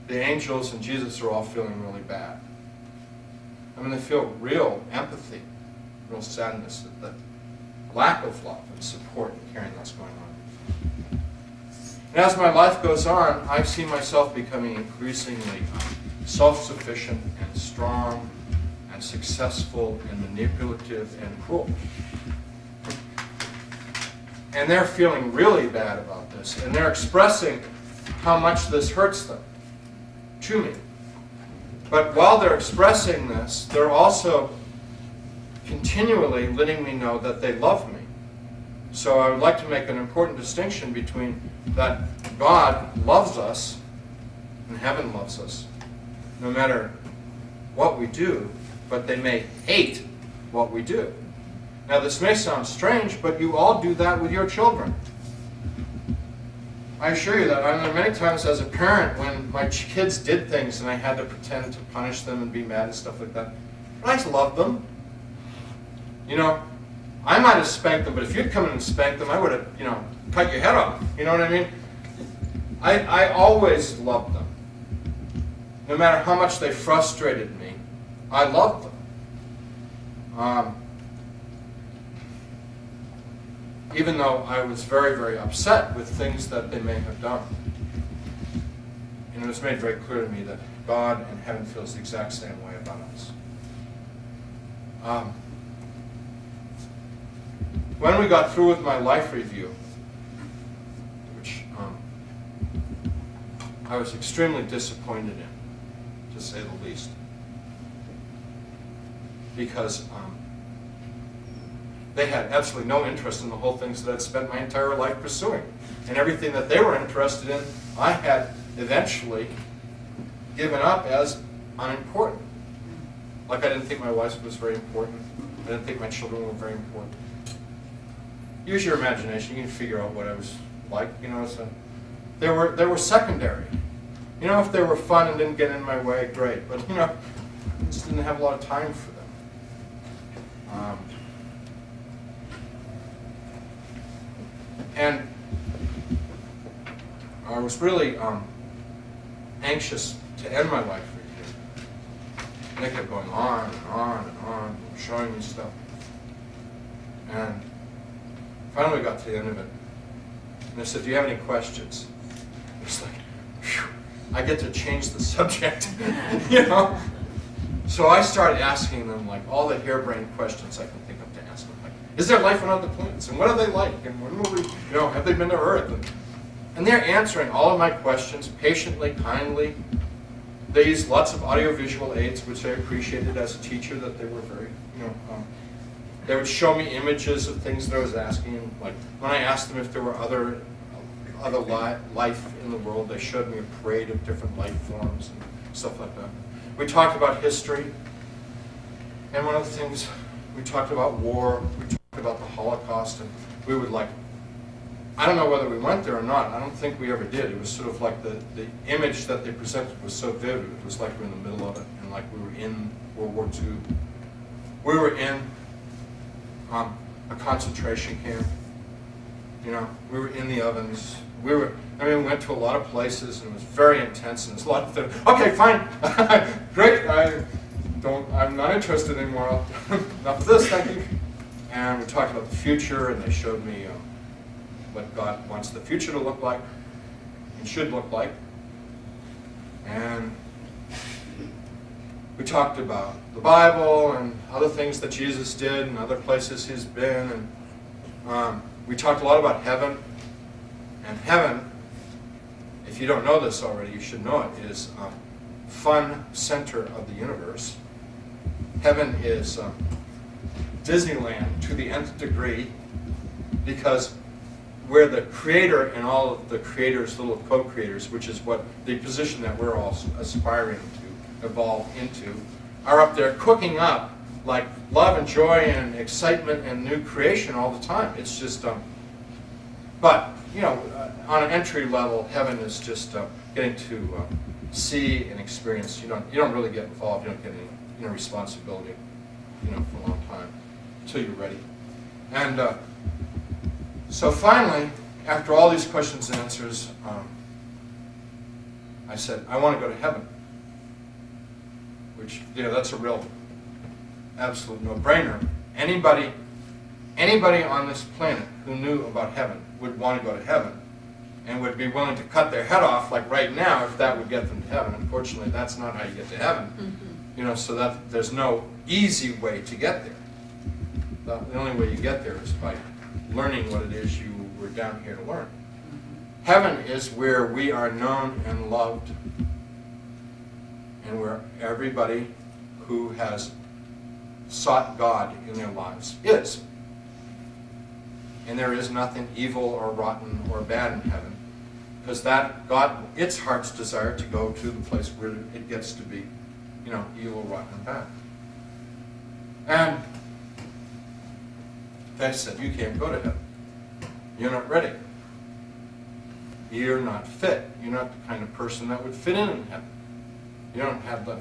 the angels and Jesus are all feeling really bad. I mean, they feel real empathy, real sadness at the lack of love and support and caring that's going on. And as my life goes on, I see myself becoming increasingly self-sufficient and strong and successful and manipulative and cruel. And they're feeling really bad about this, and they're expressing how much this hurts them to me. But while they're expressing this, they're also continually letting me know that they love me. So I would like to make an important distinction between that God loves us and heaven loves us, no matter what we do, but they may hate what we do. Now this may sound strange, but you all do that with your children. I assure you that. I know many times as a parent when my kids did things and I had to pretend to punish them and be mad and stuff like that, but I loved them. I might have spanked them, but if you'd come in and spanked them, I would have, cut your head off. You know what I mean? I always loved them. No matter how much they frustrated me, I loved them. Even though I was very, very upset with things that they may have done. And it was made very clear to me that God and heaven feels the exact same way about us. When we got through with my life review, which I was extremely disappointed in, to say the least, because they had absolutely no interest in the whole things that I'd spent my entire life pursuing. And everything that they were interested in, I had eventually given up as unimportant. Like I didn't think my wife was very important. I didn't think my children were very important. Use your imagination. You can figure out what I was like. So they were secondary. If they were fun and didn't get in my way, great. But I just didn't have a lot of time for them. And I was really anxious to end my life review. And they kept going on and on and on, showing me stuff. And finally got to the end of it. And they said, "Do you have any questions?" It's like, whew, I get to change the subject, So I started asking them like all the harebrained questions I can think of to ask them. Like, is there life on other planets? And what are they like? And when will we, have they been to Earth? And they're answering all of my questions patiently, kindly. They used lots of audiovisual aids, which I appreciated as a teacher, that they were very, they would show me images of things that I was asking. Like when I asked them if there were other life in the world, they showed me a parade of different life forms and stuff like that. We talked about history, and one of the things, we talked about war, we talked about the Holocaust, and we would I don't know whether we went there or not, I don't think we ever did. It was sort of like the image that they presented was so vivid. It was like we were in the middle of it, and like we were in World War II. We were in a concentration camp. You know, we were in the ovens. We went to a lot of places, and it was very intense, and there's a lot of things. Okay, fine, great. I'm not interested anymore. Enough of this, thank you. And we talked about the future, and they showed me what God wants the future to look like and should look like. And we talked about the Bible and other things that Jesus did and other places he's been. And we talked a lot about heaven. And heaven, if you don't know this already, you should know it, is fun center of the universe. Heaven is Disneyland to the nth degree, because we're the creator and all of the creators, little co-creators, which is what the position that we're all aspiring to evolve into, are up there cooking up like love and joy and excitement and new creation all the time. It's just, but, you know, on an entry level, heaven is just getting to see and experience. You don't really get involved. You don't get any responsibility, for a long time until you're ready. And so finally, after all these questions and answers, I said, I want to go to heaven. Which, that's a real, absolute no-brainer. Anybody on this planet who knew about heaven would want to go to heaven and would be willing to cut their head off, like right now, if that would get them to heaven. Unfortunately, that's not how you get to heaven. Mm-hmm. So that there's no easy way to get there. The only way you get there is by learning what it is you were down here to learn. Mm-hmm. Heaven is where we are known and loved, and where everybody who has sought God in their lives is. And there is nothing evil or rotten or bad in heaven, because that God, its heart's desire to go to the place where it gets to be, evil, rotten, and bad. And they said, you can't go to heaven. You're not ready. You're not fit. You're not the kind of person that would fit in heaven. You don't have the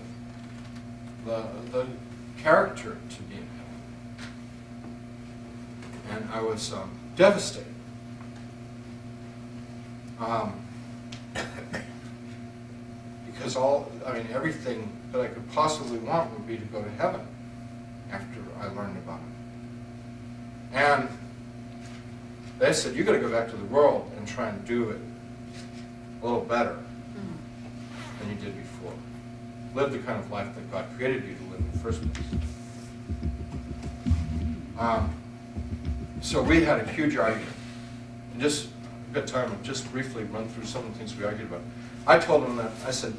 character to be in heaven. And I was devastated. Because everything that I could possibly want would be to go to heaven after I learned about it. And they said, you got to go back to the world and try and do it a little better than you did before. Live the kind of life that God created you to live in the first place. So we had a huge argument. And just a good time to just briefly run through some of the things we argued about. I told him that, I said,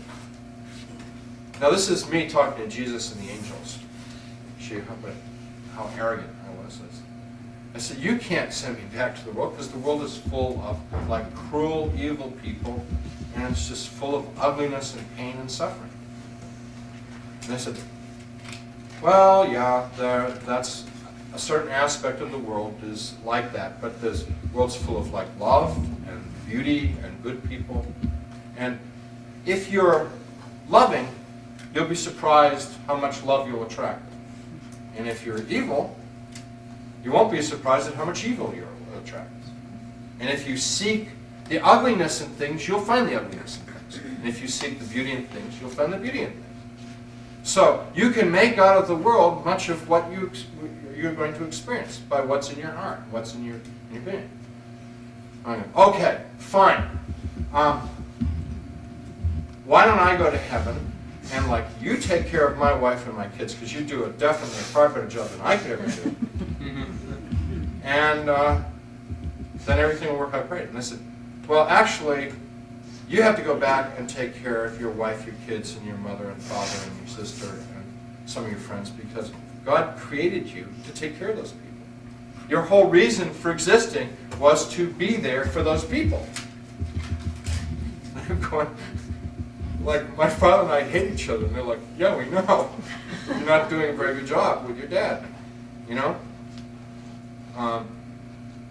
now this is me talking to Jesus and the angels. How arrogant I was. I said, you can't send me back to the world, because the world is full of cruel, evil people, and it's just full of ugliness and pain and suffering. And I said, well, yeah, that's a certain aspect of the world is like that, but the world's full of love and beauty and good people. And if you're loving, you'll be surprised how much love you'll attract. And if you're evil, you won't be surprised at how much evil you'll attract. And if you seek the ugliness in things, you'll find the ugliness in things. And if you seek the beauty in things, you'll find the beauty in things. So you can make out of the world much of what you're going to experience by what's in your heart, what's in your being. Okay, fine. Why don't I go to heaven and you take care of my wife and my kids, because you do definitely a far better job than I could ever do. And then everything will work out great. And I said, well, actually, you have to go back and take care of your wife, your kids, and your mother and father and your sister and some of your friends, because God created you to take care of those people. Your whole reason for existing was to be there for those people. I'm going, my father and I hate each other, and they're like, yeah, we know. You're not doing a very good job with your dad,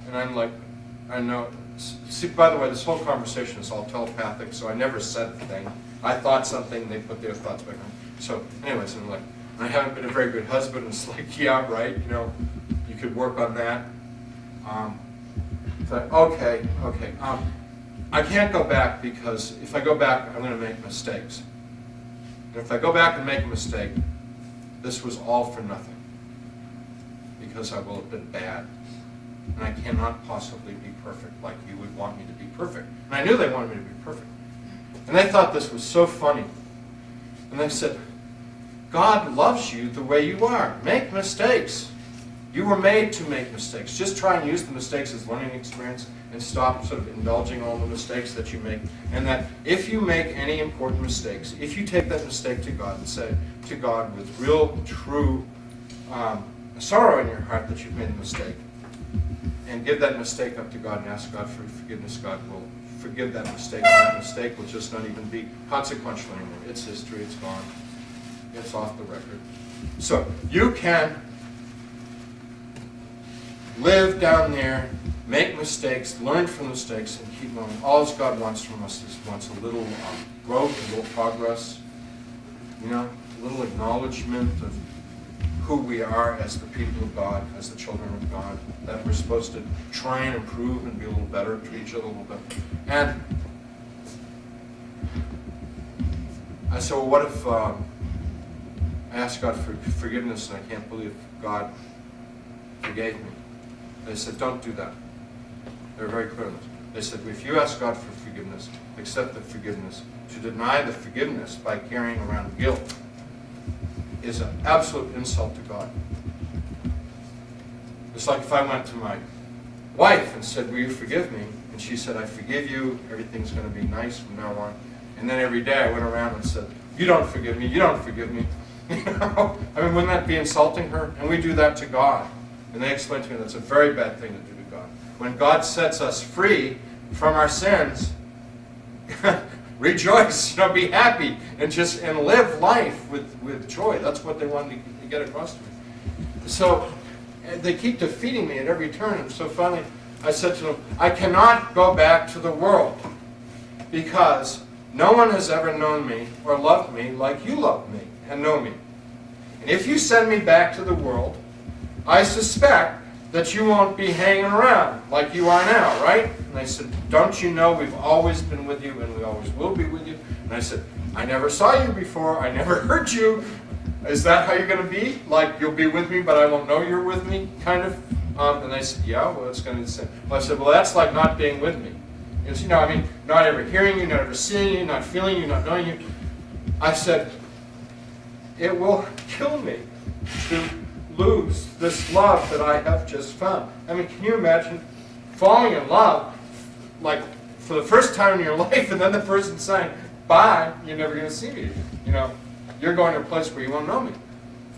And I'm like, I know. See, by the way, this whole conversation is all telepathic, so I never said a thing. I thought something, they put their thoughts back on. So anyways, I'm like, I haven't been a very good husband. It's like, yeah, right, you could work on that. So, okay. I can't go back because if I go back, I'm going to make mistakes. And if I go back and make a mistake, this was all for nothing. Because I will have been bad. And I cannot possibly be perfect like you would want me to be perfect. And I knew they wanted me to be perfect. And they thought this was so funny. And they said, God loves you the way you are. Make mistakes. You were made to make mistakes. Just try and use the mistakes as learning experience and stop sort of indulging all the mistakes that you make. And that if you make any important mistakes, if you take that mistake to God and say to God with real, true sorrow in your heart that you've made a mistake, and give that mistake up to God and ask God for forgiveness, God will forgive that mistake. And that mistake will just not even be consequential anymore. It's history. It's gone. It's off the record. So you can live down there, make mistakes, learn from mistakes, and keep going. All God wants from us is wants a little growth, a little progress, a little acknowledgement of who we are as the people of God, as the children of God, that we're supposed to try and improve and be a little better, treat each other a little better. And I said, well, what if I asked God for forgiveness and I can't believe God forgave me? They said, don't do that. They're very clear on this. They said, if you ask God for forgiveness, accept the forgiveness. To deny the forgiveness by carrying around guilt is an absolute insult to God. It's like if I went to my wife and said, will you forgive me? And she said, I forgive you. Everything's going to be nice from now on. And then every day I went around and said, you don't forgive me. You don't forgive me. Wouldn't that be insulting her? And we do that to God. And they explained to me that's a very bad thing to do to God. When God sets us free from our sins, rejoice, be happy, and live life with joy. That's what they wanted to get across to me. So they keep defeating me at every turn. And so finally I said to them, I cannot go back to the world because no one has ever known me or loved me like you love me and know me. And if you send me back to the world, I suspect that you won't be hanging around like you are now, right? And I said, don't you know we've always been with you and we always will be with you? And I said, I never saw you before. I never heard you. Is that how you're going to be? Like you'll be with me, but I won't know you're with me, kind of? And they said, yeah, well, it's going to be the same. Well, I said, well, that's like not being with me. It's, not ever hearing you, not ever seeing you, not feeling you, not knowing you. I said, it will kill me to lose this love that I have just found. Can you imagine falling in love, like for the first time in your life, and then the person saying, bye, you're never going to see me. You're going to a place where you won't know me.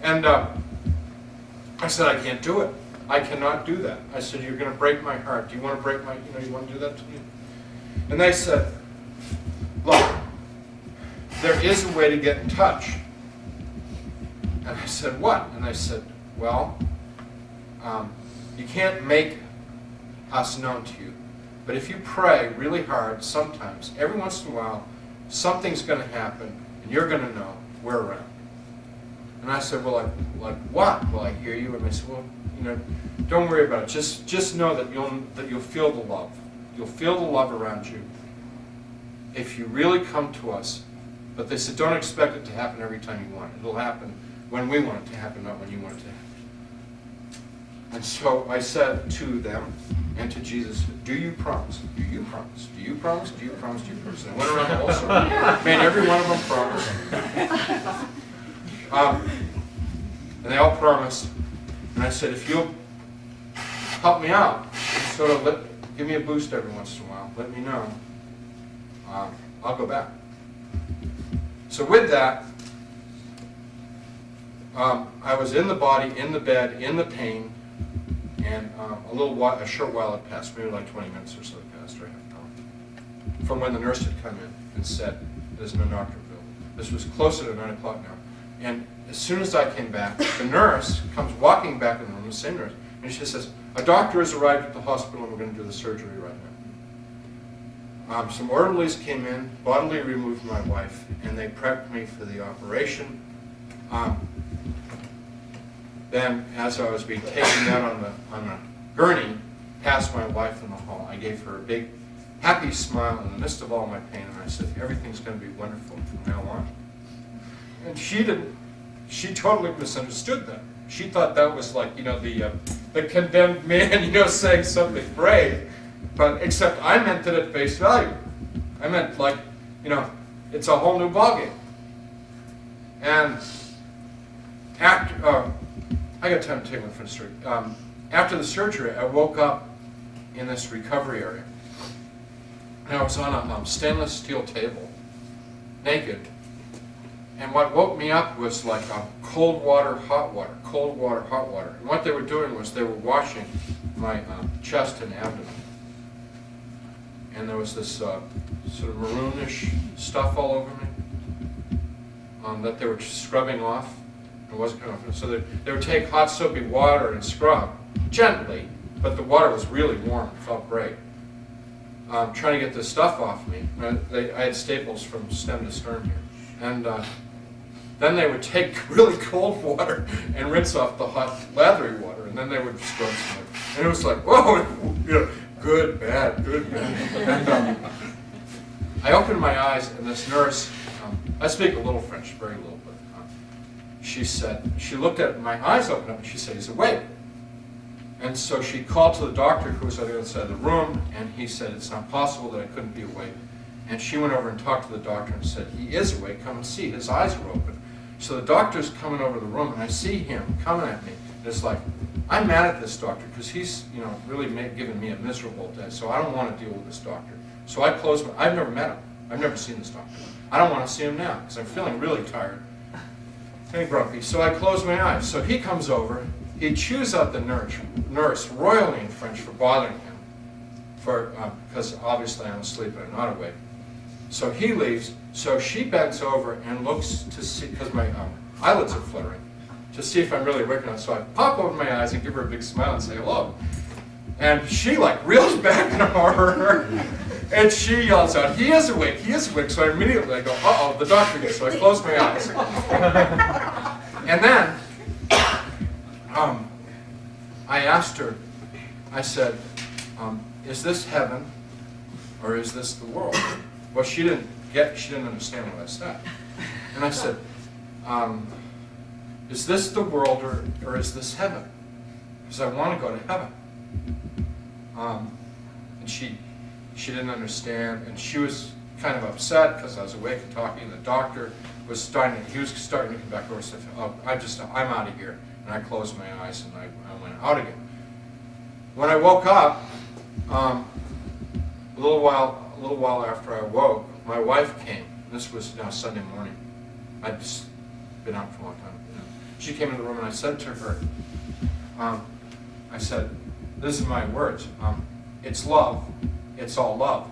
And I said, I can't do it. I cannot do that. I said, you're going to break my heart. Do you want to break my, you want to do that to me? And they said, look, there is a way to get in touch. And I said, what? And I said, well, you can't make us known to you. But if you pray really hard, sometimes, every once in a while, something's going to happen, and you're going to know we're around. And I said, well, like what? Well, I hear you. And I said, well, don't worry about it. Just know that you'll feel the love. You'll feel the love around you if you really come to us. But they said, don't expect it to happen every time you want it. It'll happen when we want it to happen, not when you want it to happen. And so I said to them and to Jesus, do you promise? Do you promise? Do you promise? Do you promise? Do you promise? And I went around the whole circle, made every one of them promise. And they all promised. And I said, if you'll help me out, sort of give me a boost every once in a while, let me know, I'll go back. So with that, I was in the body, in the bed, in the pain, and a short while had passed, maybe like 20 minutes or so had passed, or half an hour, from when the nurse had come in and said, there's no doctor available. This was closer to 9 o'clock now. And as soon as I came back, the nurse comes walking back in the room, the same nurse, and she says, a doctor has arrived at the hospital and we're going to do the surgery right now. Some orderlies came in, bodily removed my wife, and they prepped me for the operation. then as I was being taken out on a gurney past my wife in the hall, I gave her a big happy smile in the midst of all my pain, and I said, everything's going to be wonderful from now on. And she didn't. She totally misunderstood that. She thought that was like, the condemned man, saying something brave. But except I meant it at face value. I meant like, it's a whole new ballgame. And after, I got time to take one for the story. After the surgery, I woke up in this recovery area. And I was on a stainless steel table, naked. And what woke me up was like cold water, hot water, cold water, hot water. And what they were doing was they were washing my chest and abdomen. And there was this sort of maroonish stuff all over me that they were scrubbing off. It wasn't coming off. So they would take hot soapy water and scrub gently, but the water was really warm. It felt great. Trying to get this stuff off me. I had staples from stem to stern here. And then they would take really cold water and rinse off the hot, lathery water, and then they would scrub some. And it was like, whoa, good, bad, good, bad. And I opened my eyes, and this nurse, I speak a little French, very little, but she looked at my eyes opened up, and she said, he's awake. And so she called to the doctor who was on the other side of the room, and he said, it's not possible that I couldn't be awake. And she went over and talked to the doctor and said, he is awake, come and see, his eyes are open. So the doctor's coming over the room, and I see him coming at me. And it's like, I'm mad at this doctor because he's, really given me a miserable day, so I don't want to deal with this doctor. So I close my, I've never met him. I've never seen this doctor. I don't want to see him now because I'm feeling really tired and grumpy. So I close my eyes. So he comes over. He chews out the nurse royally in French for bothering him, because obviously I'm asleep and I'm not awake. So he leaves. So she bends over and looks to see, because my eyelids are fluttering, to see if I'm really awake or not. So I pop open my eyes and give her a big smile and say hello. And she reels back in horror, and she yells out, he is awake, he is awake. So I immediately go, uh-oh, the doctor gets. So I close my eyes. And then I asked her, I said, is this heaven or is this the world? Well, she didn't understand what I said. And I said, is this the world or is this heaven? Because I want to go to heaven. And she didn't understand, and she was kind of upset because I was awake and talking. The doctor was starting to come back over and said, oh, I'm out of here. And I closed my eyes and I went out again. When I woke up, a little while after I woke, my wife came. This was now Sunday morning. I'd just been out for a long time. She came in the room and I said to her, I said, this is my words, it's love, it's all love.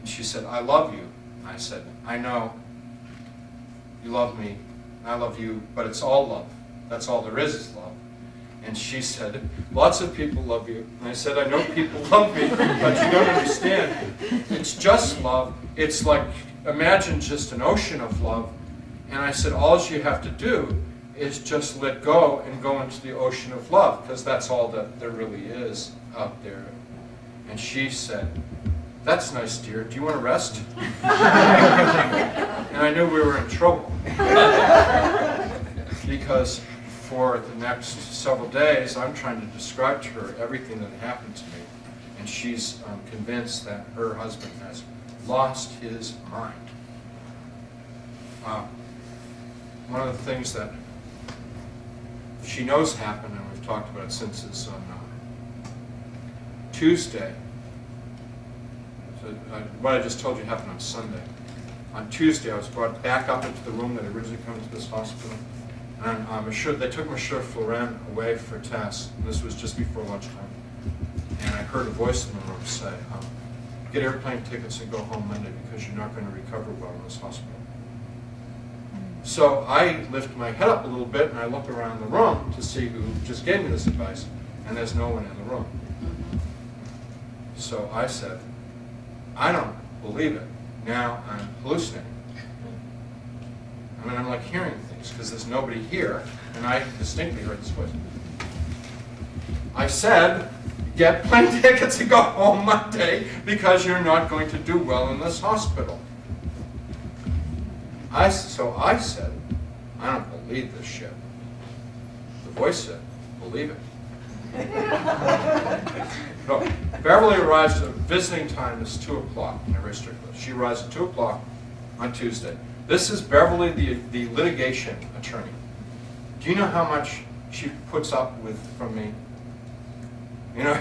And she said, I love you. And I said, I know you love me, and I love you, but it's all love. That's all there is love. And she said, lots of people love you. And I said, I know people love me, but you don't understand. It's just love. It's like, imagine just an ocean of love. And I said, all you have to do is just let go and go into the ocean of love, because that's all that there really is out there. And she said, that's nice, dear. Do you want to rest? And I knew we were in trouble. Because for the next several days, I'm trying to describe to her everything that happened to me. And she's convinced that her husband has lost his mind. One of the things that she knows happened, and we've talked about it since, is on Tuesday. So, what I just told you happened on Sunday. On Tuesday, I was brought back up into the room that I originally come into this hospital. And they took Monsieur Florent away for tests, and this was just before lunchtime. And I heard a voice in the room say, get airplane tickets and go home Monday because you're not going to recover well in this hospital. So I lift my head up a little bit and I look around the room to see who just gave me this advice, and there's no one in the room. So I said, I don't believe it. Now I'm hallucinating. I mean, I'm like hearing things. tickets because there's nobody here, and I distinctly heard this voice. I said, get plane tickets and go home Monday because you're not going to do well in this hospital. So I said, I don't believe this shit. The voice said, believe it. No, Beverly arrives at visiting time is 2 o'clock in a very strict list. She arrives at 2 o'clock on Tuesday. This is Beverly, the litigation attorney. Do you know how much she puts up with from me? You know,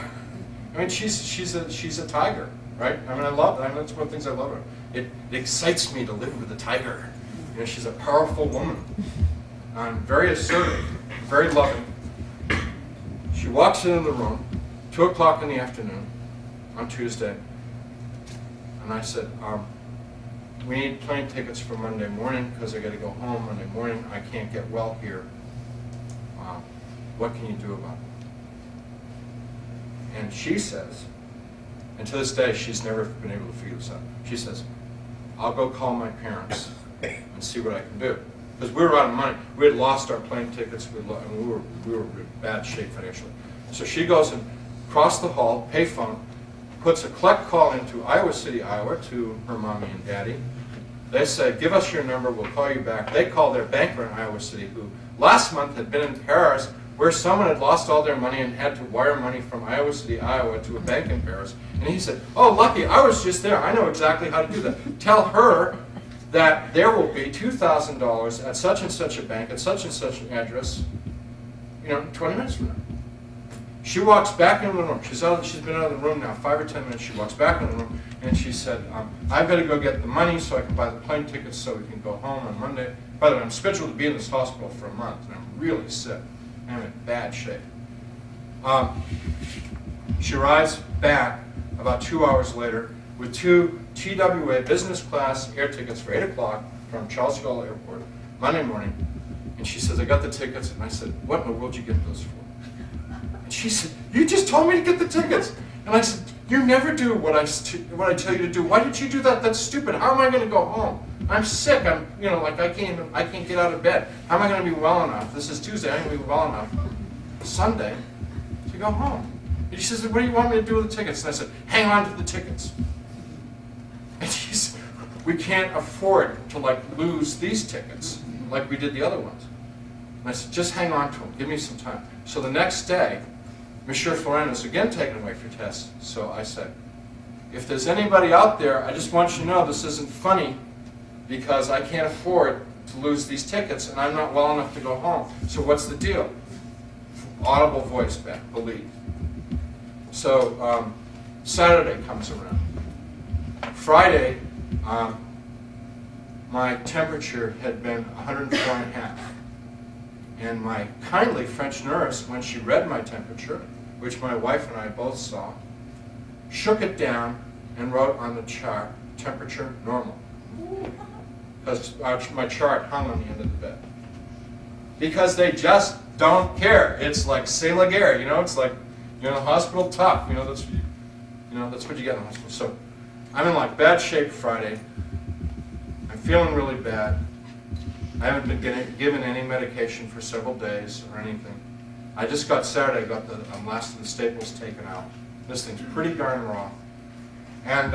I mean, she's a tiger, right? I mean, I love that. I mean, that's one of the things I love her. It excites me to live with a tiger. You know, she's a powerful woman, very assertive, very loving. She walks into the room, 2 o'clock in the afternoon on Tuesday, and I said, we need plane tickets for Monday morning because I got to go home Monday morning. I can't get well here. What can you do about it? And she says, and to this day, she's never been able to figure this out. She says, I'll go call my parents and see what I can do. Because we were out of money. We had lost our plane tickets, and we were in bad shape financially. So she goes and across the hall, payphone, puts a collect call into Iowa City, Iowa, to her mommy and daddy. They say, give us your number, we'll call you back. They call their banker in Iowa City, who last month had been in Paris, where someone had lost all their money and had to wire money from Iowa City, Iowa, to a bank in Paris. And he said, oh, lucky, I was just there. I know exactly how to do that. Tell her that there will be $2,000 at such and such a bank, at such and such an address, 20 minutes from now. She walks back into the room. She's been out of the room now 5 or 10 minutes. She walks back in the room, and she said, I've got to go get the money so I can buy the plane tickets so we can go home on Monday. By the way, I'm scheduled to be in this hospital for a month, and I'm really sick. I'm in bad shape. She arrives back about 2 hours later with 2 TWA business class air tickets for 8 o'clock from Charles de Gaulle Airport, Monday morning. And she says, I got the tickets. And I said, what in the world did you get those for? And she said, you just told me to get the tickets. And I said, you never do what I tell you to do. Why did you do that? That's stupid. How am I going to go home? I'm sick. I can't get out of bed. How am I going to be well enough? This is Tuesday. I ain't going to be well enough Sunday to go home. And she says, what do you want me to do with the tickets? And I said, hang on to the tickets. And she said, we can't afford to lose these tickets like we did the other ones. And I said, just hang on to them. Give me some time. So the next day, Monsieur Florent is again taken away for tests. So I said, if there's anybody out there, I just want you to know this isn't funny because I can't afford to lose these tickets and I'm not well enough to go home. So what's the deal? Audible voice back, believe. So Saturday comes around. Friday, my temperature had been 104.5. And my kindly French nurse, when she read my temperature, which my wife and I both saw, shook it down and wrote on the chart, temperature normal. Because my chart hung on the end of the bed. Because they just don't care. It's like c'est la guerre, it's like, you're in the hospital, tough, that's what you get in the hospital. So I'm in bad shape Friday. I'm feeling really bad. I haven't been given any medication for several days or anything. I just got Saturday, I got the last of the staples taken out. This thing's pretty darn raw. And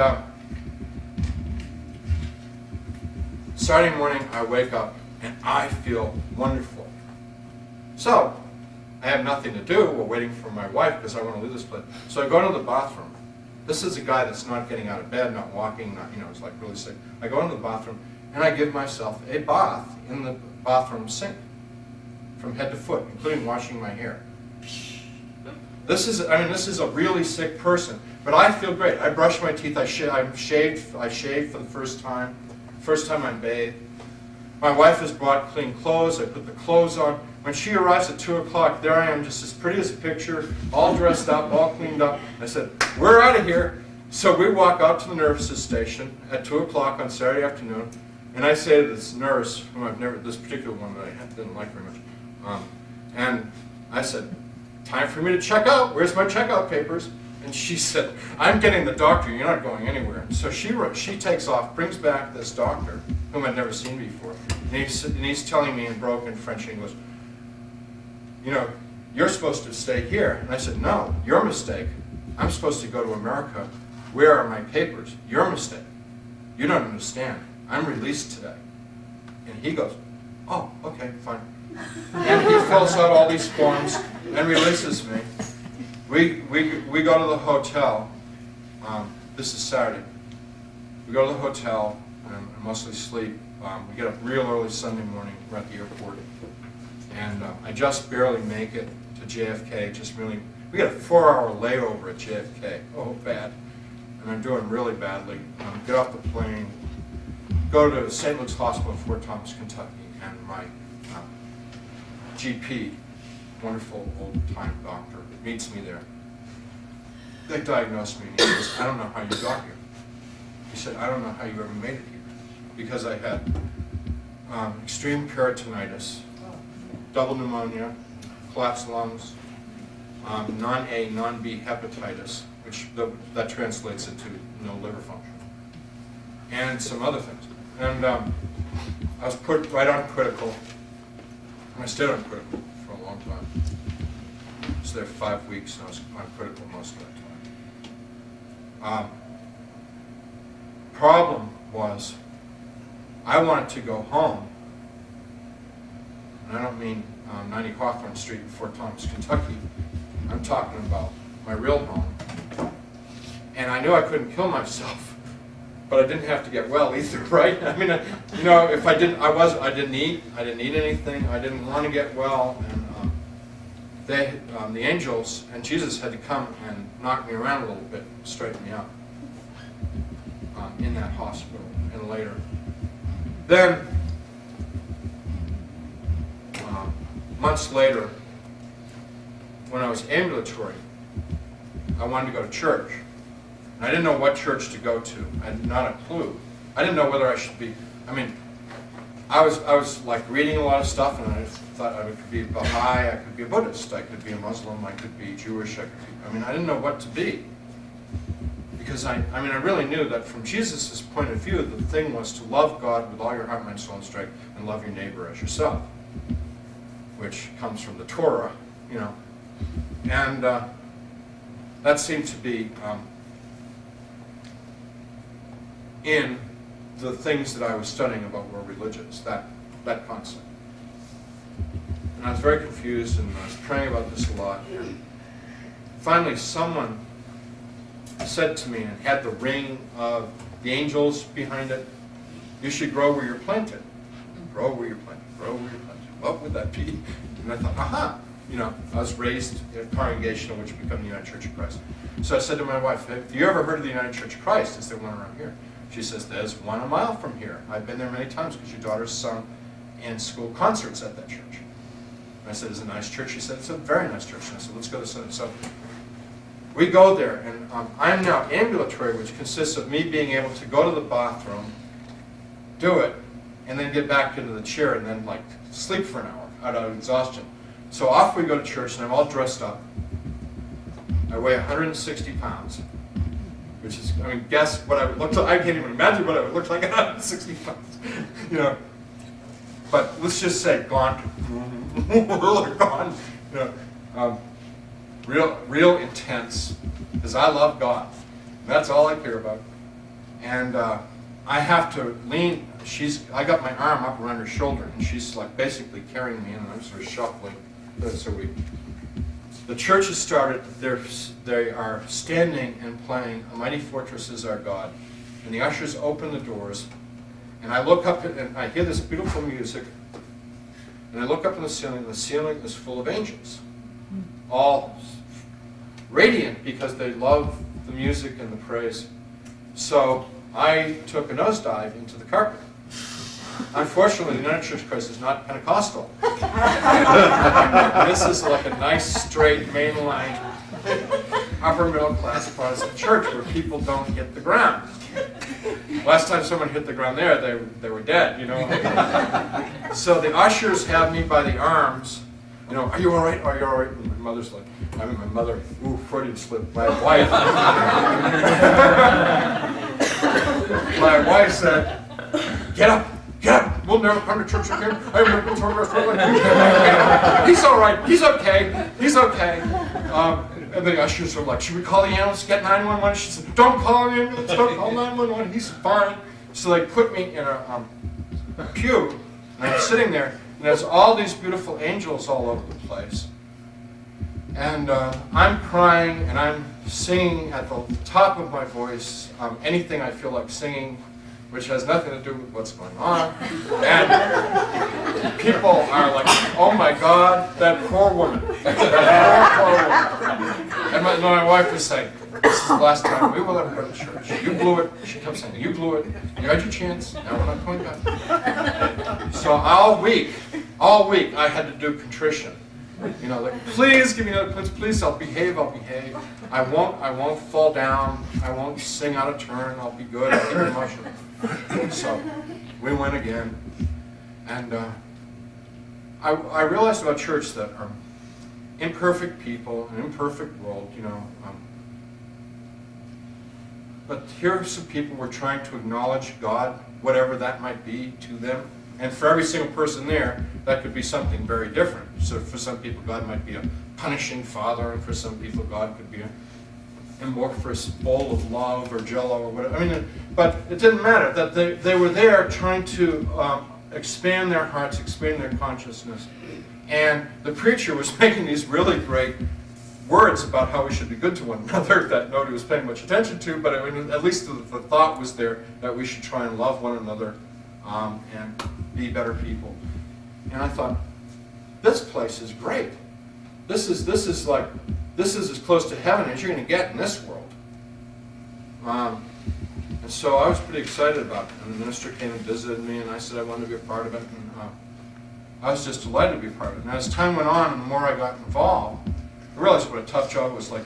Saturday morning, I wake up and I feel wonderful. So I have nothing to do. We're waiting for my wife because I want to leave this place. So I go into the bathroom. This is a guy that's not getting out of bed, not walking, it's like really sick. I go into the bathroom and I give myself a bath in the bathroom sink from head to foot, including washing my hair. This is a really sick person, but I feel great. I brush my teeth, I shaved for the first time I bathed. My wife has brought clean clothes, I put the clothes on. When she arrives at 2 o'clock, there I am, just as pretty as a picture, all dressed up, all cleaned up. I said, we're out of here. So we walk out to the nurse's station at 2 o'clock on Saturday afternoon, and I say to this nurse, whom this particular one that I didn't like very much, and I said, time for me to check out. Where's my checkout papers? And she said, I'm getting the doctor. You're not going anywhere. So she takes off, brings back this doctor, whom I'd never seen before. And he's telling me in broken French English, you know, you're supposed to stay here. And I said, no, your mistake. I'm supposed to go to America. Where are my papers? Your mistake. You don't understand. I'm released today. And he goes, oh, okay, fine. And he fills out all these forms and releases me. We go to the hotel. This is Saturday. We go to the hotel and mostly sleep. We get up real early Sunday morning. We're at the airport. And I just barely make it to JFK. We got a 4-hour layover at JFK. Oh, bad. And I'm doing really badly. Get off the plane, go to St. Luke's Hospital in Fort Thomas, Kentucky, and my GP, wonderful old-time doctor, meets me there. They diagnosed me, and he says, I don't know how you got here. He said, I don't know how you ever made it here. Because I had extreme peritonitis, double pneumonia, collapsed lungs, non-A, non-B hepatitis, which that translates into no liver function, and some other things. And I was put right on critical, and I stayed on critical for a long time. I was there 5 weeks, and I was on critical most of that time. Problem was, I wanted to go home, and I don't mean 90 Hawthorne Street in Fort Thomas, Kentucky. I'm talking about my real home. And I knew I couldn't kill myself, but I didn't have to get well either, right? I mean, you know, if I didn't, I didn't eat anything. I didn't want to get well, and the angels and Jesus had to come and knock me around a little bit, straighten me out in that hospital and later. Then, months later, when I was ambulatory, I wanted to go to church. And I didn't know what church to go to. I had not a clue. I didn't know whether I should be, I was like reading a lot of stuff, and I thought I could be Baha'i, I could be a Buddhist, I could be a Muslim, I could be Jewish, I didn't know what to be. Because I really knew that from Jesus' point of view, the thing was to love God with all your heart, mind, soul, and strength, and love your neighbor as yourself, which comes from the Torah, you know. And that seemed to be in the things that I was studying about world religions, that concept. And I was very confused, and I was praying about this a lot. And finally, someone said to me, and had the ring of the angels behind it, you should grow where you're planted. Grow where you're planted. Grow where you're planted. What would that be? And I thought, aha! You know, I was raised in a congregation in which became the United Church of Christ. So I said to my wife, have you ever heard of the United Church of Christ? Is there one around here? She says, there's one a mile from here. I've been there many times because your daughter's sung in school concerts at that church. And I said, is it a nice church? She said, it's a very nice church. And I said, let's go to Sunday. So we go there, and I'm now ambulatory, which consists of me being able to go to the bathroom, do it, and then get back into the chair and then like sleep for an hour out of exhaustion. So off we go to church, and I'm all dressed up. I weigh 160 pounds, which is, guess what I would look like. I can't even imagine what I would look like at 160 pounds, you know. But let's just say gaunt, gone, you know. Real intense, because I love God. That's all I care about. And I have to lean. I got my arm up around her shoulder, and she's like basically carrying me, and I'm sort of shuffling. So the church has started. They are standing and playing "A Mighty Fortress Is Our God," and the ushers open the doors, and I look up and I hear this beautiful music, and I look up in the ceiling, and the ceiling is full of angels, all radiant because they love the music and the praise. So I took a nosedive into the carpet. Unfortunately, the United Church of Christ is not Pentecostal. This is like a nice, straight, mainline, upper middle class Protestant church where people don't hit the ground. Last time someone hit the ground there, they were dead, you know. So the ushers have me by the arms. You know, are you all right? Are you all right? And my mother's like, my mother, Freudian slip. My wife said, get up. yeah, we'll never come to church again. I've never been to a restaurant like you. He's all right. He's okay. He's okay. And the ushers are like, should we call the ambulance, get 911? She said, don't call the ambulance, don't call 911. He's fine. So they put me in a pew, and I'm sitting there, and there's all these beautiful angels all over the place. And I'm crying, and I'm singing at the top of my voice, anything I feel like singing, which has nothing to do with what's going on. And people are like, oh my God, that poor woman. That poor woman. And my wife was saying, this is the last time we will ever go to church. You blew it. She kept saying, you blew it. You had your chance. Now we're not going back. So all week, I had to do contrition. You know, like, please give me another chance. Please, I'll behave. I won't fall down. I won't sing out of turn. I'll be good. I'll keep emotional. So we went again, and I realized about church that imperfect people, an imperfect world, you know. But here are some people who are trying to acknowledge God, whatever that might be to them. And for every single person there, that could be something very different. So for some people, God might be a punishing father, and for some people, God could be a amorphous bowl of love or jello or whatever. I mean, but it didn't matter. That they were there trying to expand their hearts, expand their consciousness. And the preacher was making these really great words about how we should be good to one another that nobody was paying much attention to, but I mean, at least the thought was there that we should try and love one another and be better people. And I thought, this place is great. This is as close to heaven as you're going to get in this world. And so I was pretty excited about it. And the minister came and visited me, and I said I wanted to be a part of it. And I was just delighted to be a part of it. And as time went on, and the more I got involved, I realized what a tough job it was. Like,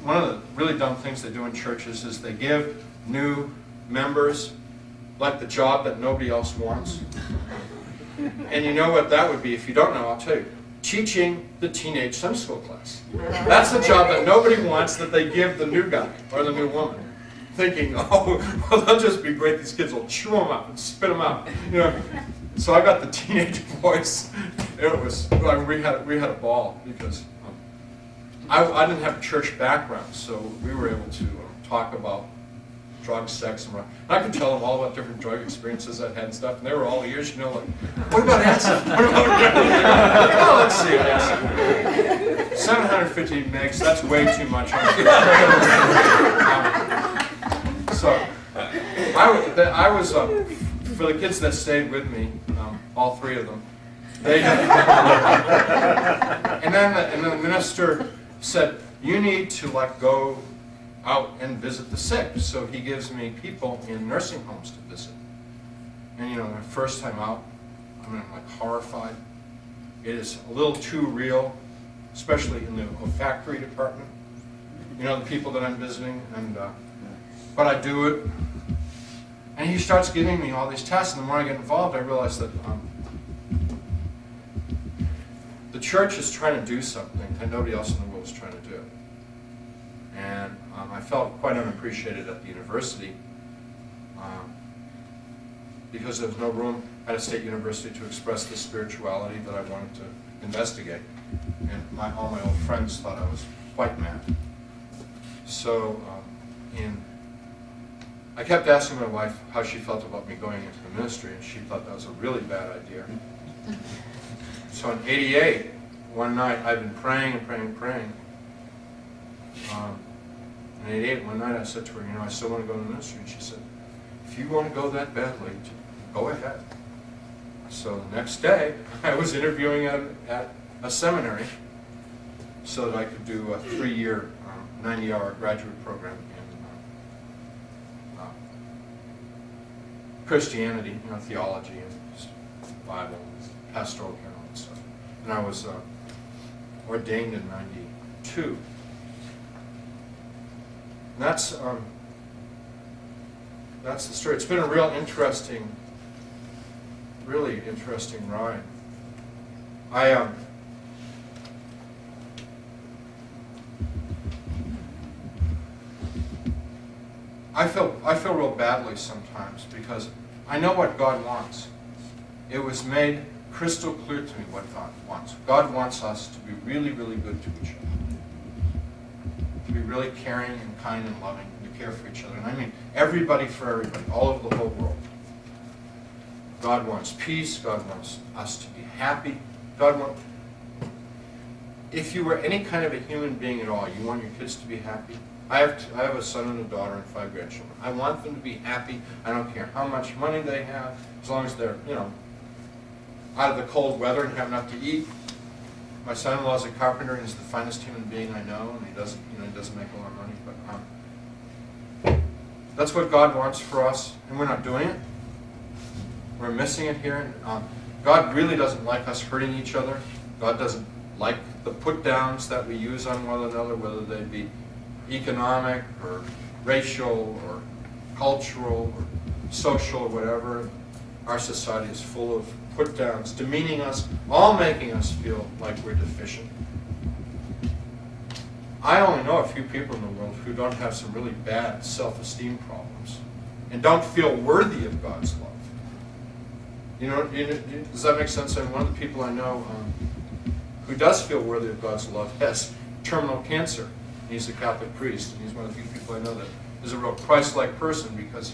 one of the really dumb things they do in churches is they give new members like the job that nobody else wants. And you know what that would be? If you don't know, I'll tell you. Teaching the teenage Sunday school class. That's the job that nobody wants, that they give the new guy or the new woman, thinking, oh, well, they'll just be great. These kids will chew them up and spit them out. You know. So I got the teenage boys. It was, I mean, we had a ball because I didn't have a church background, so we were able to talk about drugs, sex, and rock. I could tell them all about different drug experiences I'd had and stuff, and they were all ears, you know, like, what about acid? What about oh, let's see, acid. 750 megs, that's way too much. So, I was, for the kids that stayed with me, all three of them, they, and then the minister said, you need to go out and visit the sick. So he gives me people in nursing homes to visit. And you know, my first time out, I'm like horrified. It is a little too real, especially in the olfactory department. You know, the people that I'm visiting, and but I do it. And he starts giving me all these tests, and the more I get involved, I realize that the church is trying to do something that nobody else in the world is trying to do. And I felt quite unappreciated at the university because there was no room at a state university to express the spirituality that I wanted to investigate. And all my old friends thought I was quite mad. So I kept asking my wife how she felt about me going into the ministry, and she thought that was a really bad idea. So in '88, one night, I've been praying. In '88, one night I said to her, you know, I still want to go to the ministry. And she said, if you want to go that badly, go ahead. So the next day, I was interviewing at a seminary so that I could do a 3-year, 90-hour graduate program in Christianity, you know, theology and Bible, and pastoral care and all that stuff. And I was ordained in '92. That's the story. It's been a really interesting ride. I feel real badly sometimes because I know what God wants. It was made crystal clear to me what God wants. God wants us to be really, really good to each other. To be really caring and kind and loving, and to care for each other. And I mean everybody for everybody, all over the whole world. God wants peace. God wants us to be happy. God wants... If you were any kind of a human being at all, you want your kids to be happy. I have a son and a daughter and 5 grandchildren. I want them to be happy. I don't care how much money they have, as long as they're, out of the cold weather and have enough to eat. My son-in-law is a carpenter and he's the finest human being I know, and he doesn't make a lot of money, but that's what God wants for us, and we're not doing it. We're missing it here. God really doesn't like us hurting each other. God doesn't like the put-downs that we use on one another, whether they be economic or racial or cultural or social or whatever. Our society is full of put-downs, demeaning us, all making us feel like we're deficient. I only know a few people in the world who don't have some really bad self-esteem problems and don't feel worthy of God's love. Does that make sense? And one of the people I know who does feel worthy of God's love has terminal cancer. He's a Catholic priest, and he's one of the few people I know that is a real Christ-like person because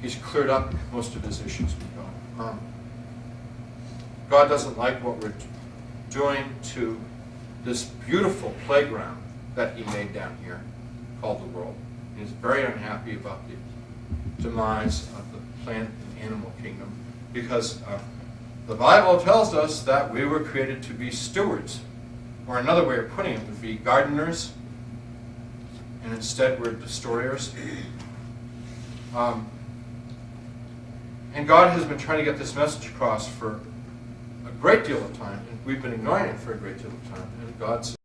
he's cleared up most of his issues with God. God doesn't like what we're doing to this beautiful playground that he made down here called the world. He's very unhappy about the demise of the plant and animal kingdom because the Bible tells us that we were created to be stewards, or another way of putting it would be gardeners, and instead we're destroyers. And God has been trying to get this message across for a great deal of time, and we've been ignoring it for a great deal of time. And God's